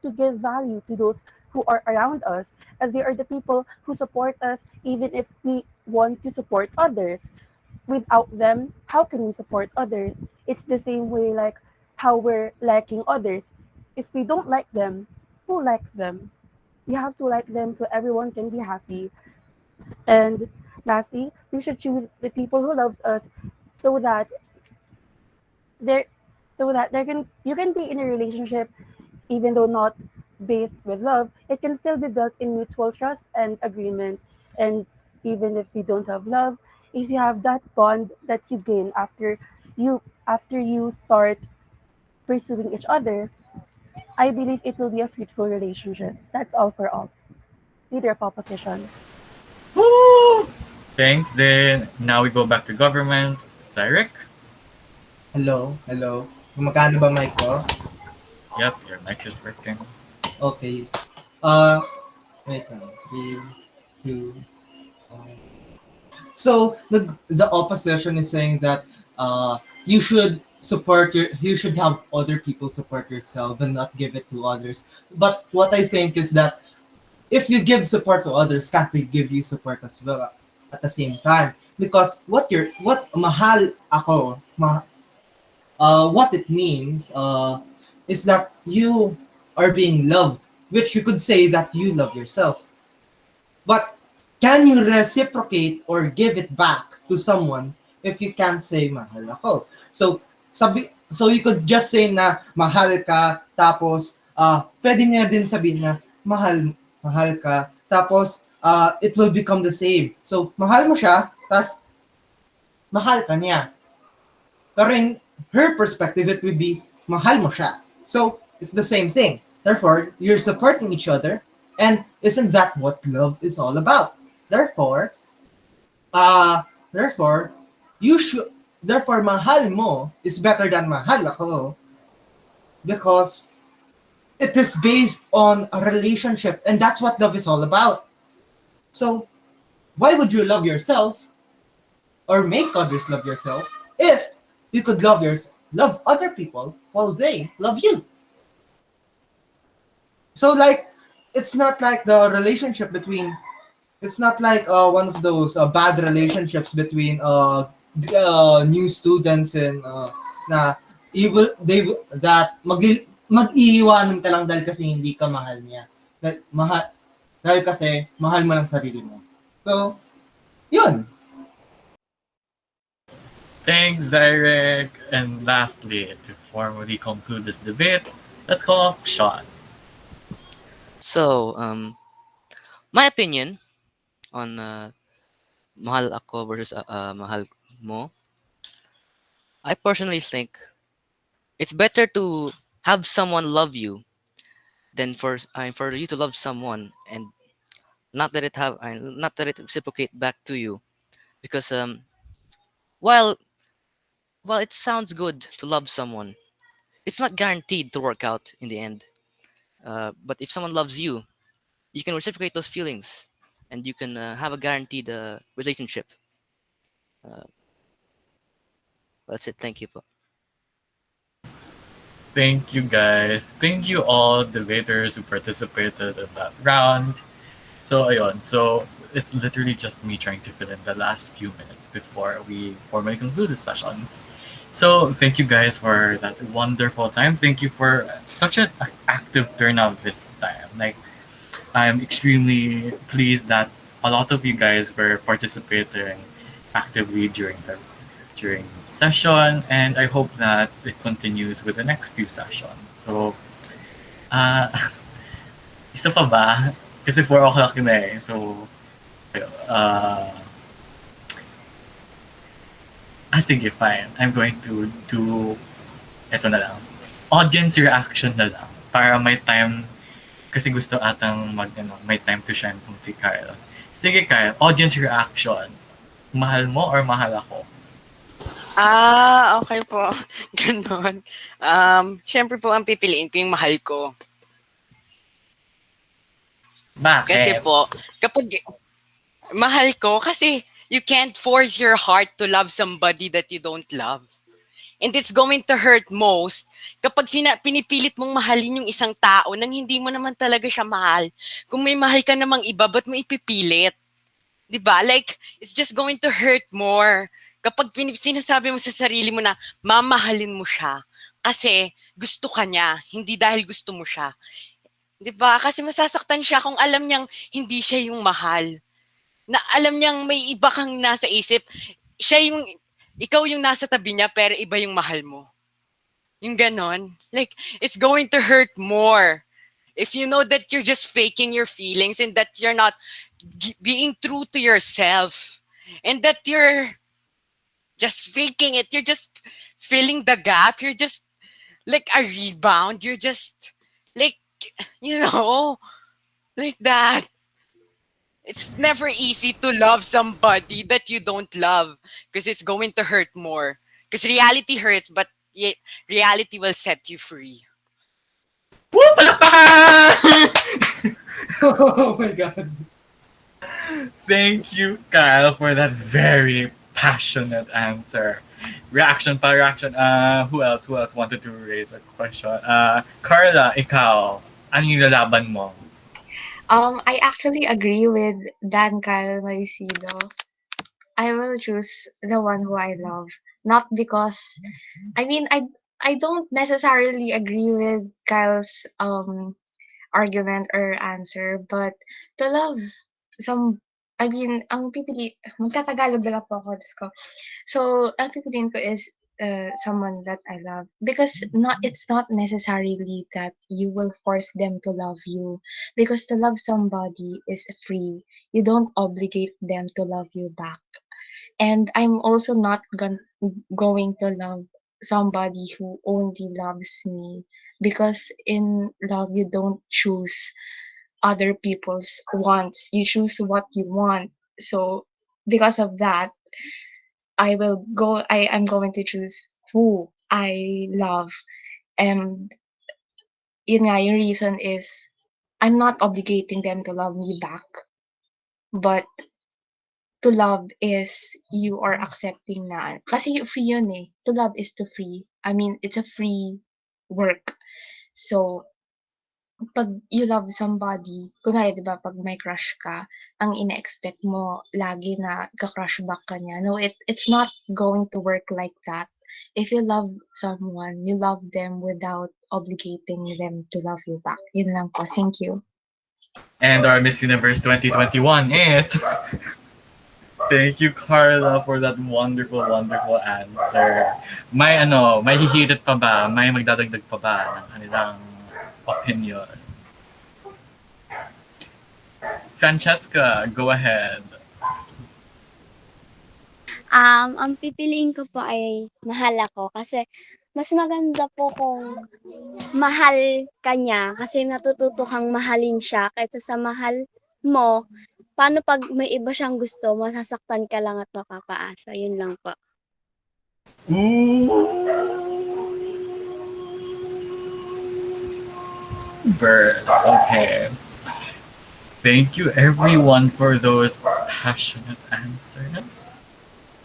to give value to those who are around us, as they are the people who support us, even if we want to support others. Without them, how can we support others? It's the same way like how we're liking others. If we don't like them, who likes them? We have to like them so everyone can be happy. And lastly, we should choose the people who loves us so that there there can you can be in a relationship even though not based with love. It can still be built in mutual trust and agreement. And even if you don't have love, if you have that bond that you gain after you start pursuing each other, I believe it will be a fruitful relationship. That's all for all. Leader of opposition. Woo! Thanks, Zen. Now we go back to government. Cyrek? Hello, hello. Gumagana ba mic ko? Yep, your mic is working. Okay. Uh, wait lang. 3, 2, 1. So the opposition is saying that you should have other people support yourself and not give it to others. But what I think is that if you give support to others, can't they give you support as well at the same time? Because what mahal ako, what it means is that you are being loved, which you could say that you love yourself. But can you reciprocate or give it back to someone if you can't say mahal ako? So you could just say na mahal ka, tapos pwede niya din sabihin na mahal ka, tapos it will become the same. So mahal mo siya, tapos mahal ka niya. Pero in her perspective, it would be mahal mo siya. So it's the same thing. Therefore, you're supporting each other, and isn't that what love is all about? Therefore, uh, therefore, you should, therefore, mahal mo is better than mahal ako because it is based on a relationship, and that's what love is all about. So, why would you love yourself or make others love yourself if you could love other people while they love you? So, like, it's not like the relationship between it's not like one of those bad relationships between new students and na that mag-iiwanan ka lang dahil kasi hindi ka mahal niya. Dahil kasi mahal mo lang sarili mo. So, yun. Thanks, Eric. And lastly, to formally conclude this debate, let's call up Sean. So, my opinion on mahal ako versus mahal mo, I personally think it's better to have someone love you than for you to love someone and not let it reciprocate back to you. Because while while it sounds good to love someone, it's not guaranteed to work out in the end. But if someone loves you, you can reciprocate those feelings, and you can have a guaranteed relationship. Uh, that's it. Thank you. Po. Thank you guys. Thank you all debaters who participated in that round. So ayun, so it's literally just me trying to fill in the last few minutes before we formally conclude the session. So thank you guys for that wonderful time. Thank you for such an active turnout this time. Like I'm extremely pleased that a lot of you guys were participating actively during session, and I hope that it continues with the next few sessions. So, uh, isa pa ba? Kasi 4 o'clock na eh. So, uh, sige, fine. I'm going to do, eto na lang. Audience reaction na lang. Para may time, kasi gusto atang may time to shine kung si Kyle. Sige, Kyle, audience reaction. Mahal mo or mahal ako? Okay po. Ganon. Syempre po, ang pipiliin ko yung mahal ko. Kasi Bakit? po, kapag mahal ko, kasi you can't force your heart to love somebody that you don't love. And it's going to hurt most kapag pinipilit mong mahalin yung isang tao nang hindi mo naman talaga siya mahal. Kung may mahal ka namang iba, ba't mo ipipilit? Diba? Like, it's just going to hurt more kapag sinasabi mo sa sarili mo na mamahalin mo siya kasi gusto ka niya, hindi dahil gusto mo siya. Diba? Kasi masasaktan siya kung alam niyang hindi siya yung mahal. Na alam niyang may iba kang nasa isip. Ikaw yung nasa tabi niya pero iba yung mahal mo. Yung ganon. Like, it's going to hurt more. If you know that you're just faking your feelings and that you're not being true to yourself and that you're just faking it, you're just filling the gap, you're just like a rebound, you're just like, you know, like that. It's never easy to love somebody that you don't love because it's going to hurt more. Because reality hurts, but reality will set you free. Woo! Palakpakan! Oh my god. Thank you, Kyle, for that very passionate answer. Reaction pa, reaction. Who else? Who else wanted to raise a question? Carla, ikaw, ano yung lalaban mo? I actually agree with Dan Kyle Maricido. I will choose the one who I love, not because I mean I don't necessarily agree with Kyle's argument or answer, but to love some I mean, ang magtatagalog na lang po ako, Diyos ko. So, ang pipiliin ko is someone that I love because it's not necessarily that you will force them to love you because to love somebody is free. You don't obligate them to love you back. And I'm also not going to love somebody who only loves me because in love you don't choose other people's wants. You choose what you want. So because of that, I'm going to choose who I love. And yun nga, yung reason is I'm not obligating them to love me back. But to love is you are accepting na kasi free yun eh. To love is to free. I mean, it's a free work. So, pag you love somebody, kunwari 'di ba pag may crush ka, ang ine-expect mo lagi na ka-crush back ka niya. No, it's not going to work like that. If you love someone, you love them without obligating them to love you back. Yun lang po. Thank you. And our Miss Universe 2021 is... Thank you, Carla, for that wonderful, wonderful answer. May hihirit pa ba? May magdadagdag pa ba ng kanilang opinion? Francesca, go ahead. Ang pipiliin ko po ay mahal ako kasi mas maganda po kung mahal ka niya kasi matututo kang mahalin siya kaysa sa mahal mo. Paano pag may iba siyang gusto, masasaktan ka lang at mapapaasa. Yun lang po. Bird. Okay. Thank you everyone for those passionate answers.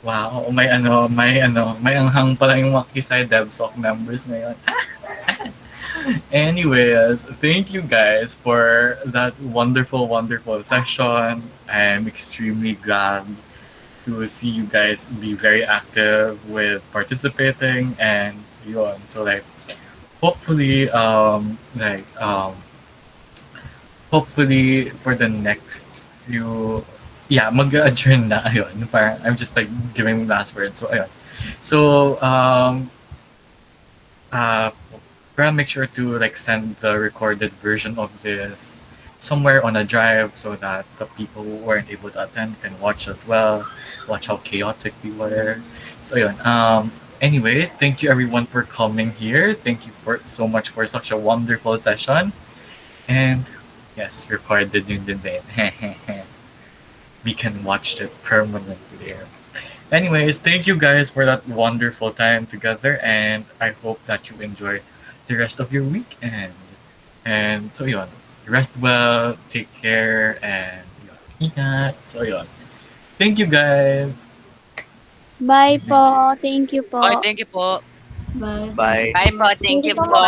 Wow, may anghang pala yung mga Kisay DevSoc members ngayon. Anyways, thank you guys for that wonderful, wonderful session. I'm extremely glad to see you guys be very active with participating and yun. So hopefully hopefully for the next few mag-adjourn na ayun. Parang I'm just giving last words. So ayun. So make sure to send the recorded version of this somewhere on a drive so that the people who weren't able to attend can watch as well. Watch how chaotic we were. So yun. Anyways, thank you everyone for coming here. Thank you so much for such a wonderful session. And yes, recorded yun din. We can watch it permanently. Anyways, thank you guys for that wonderful time together, and I hope that you enjoy the rest of your weekend. And so yun, rest well, take care, and ingat. So yun. Thank you guys. Bye po. Thank you po. Bye, thank you po. Bye. Bye po. Thank you so po. much.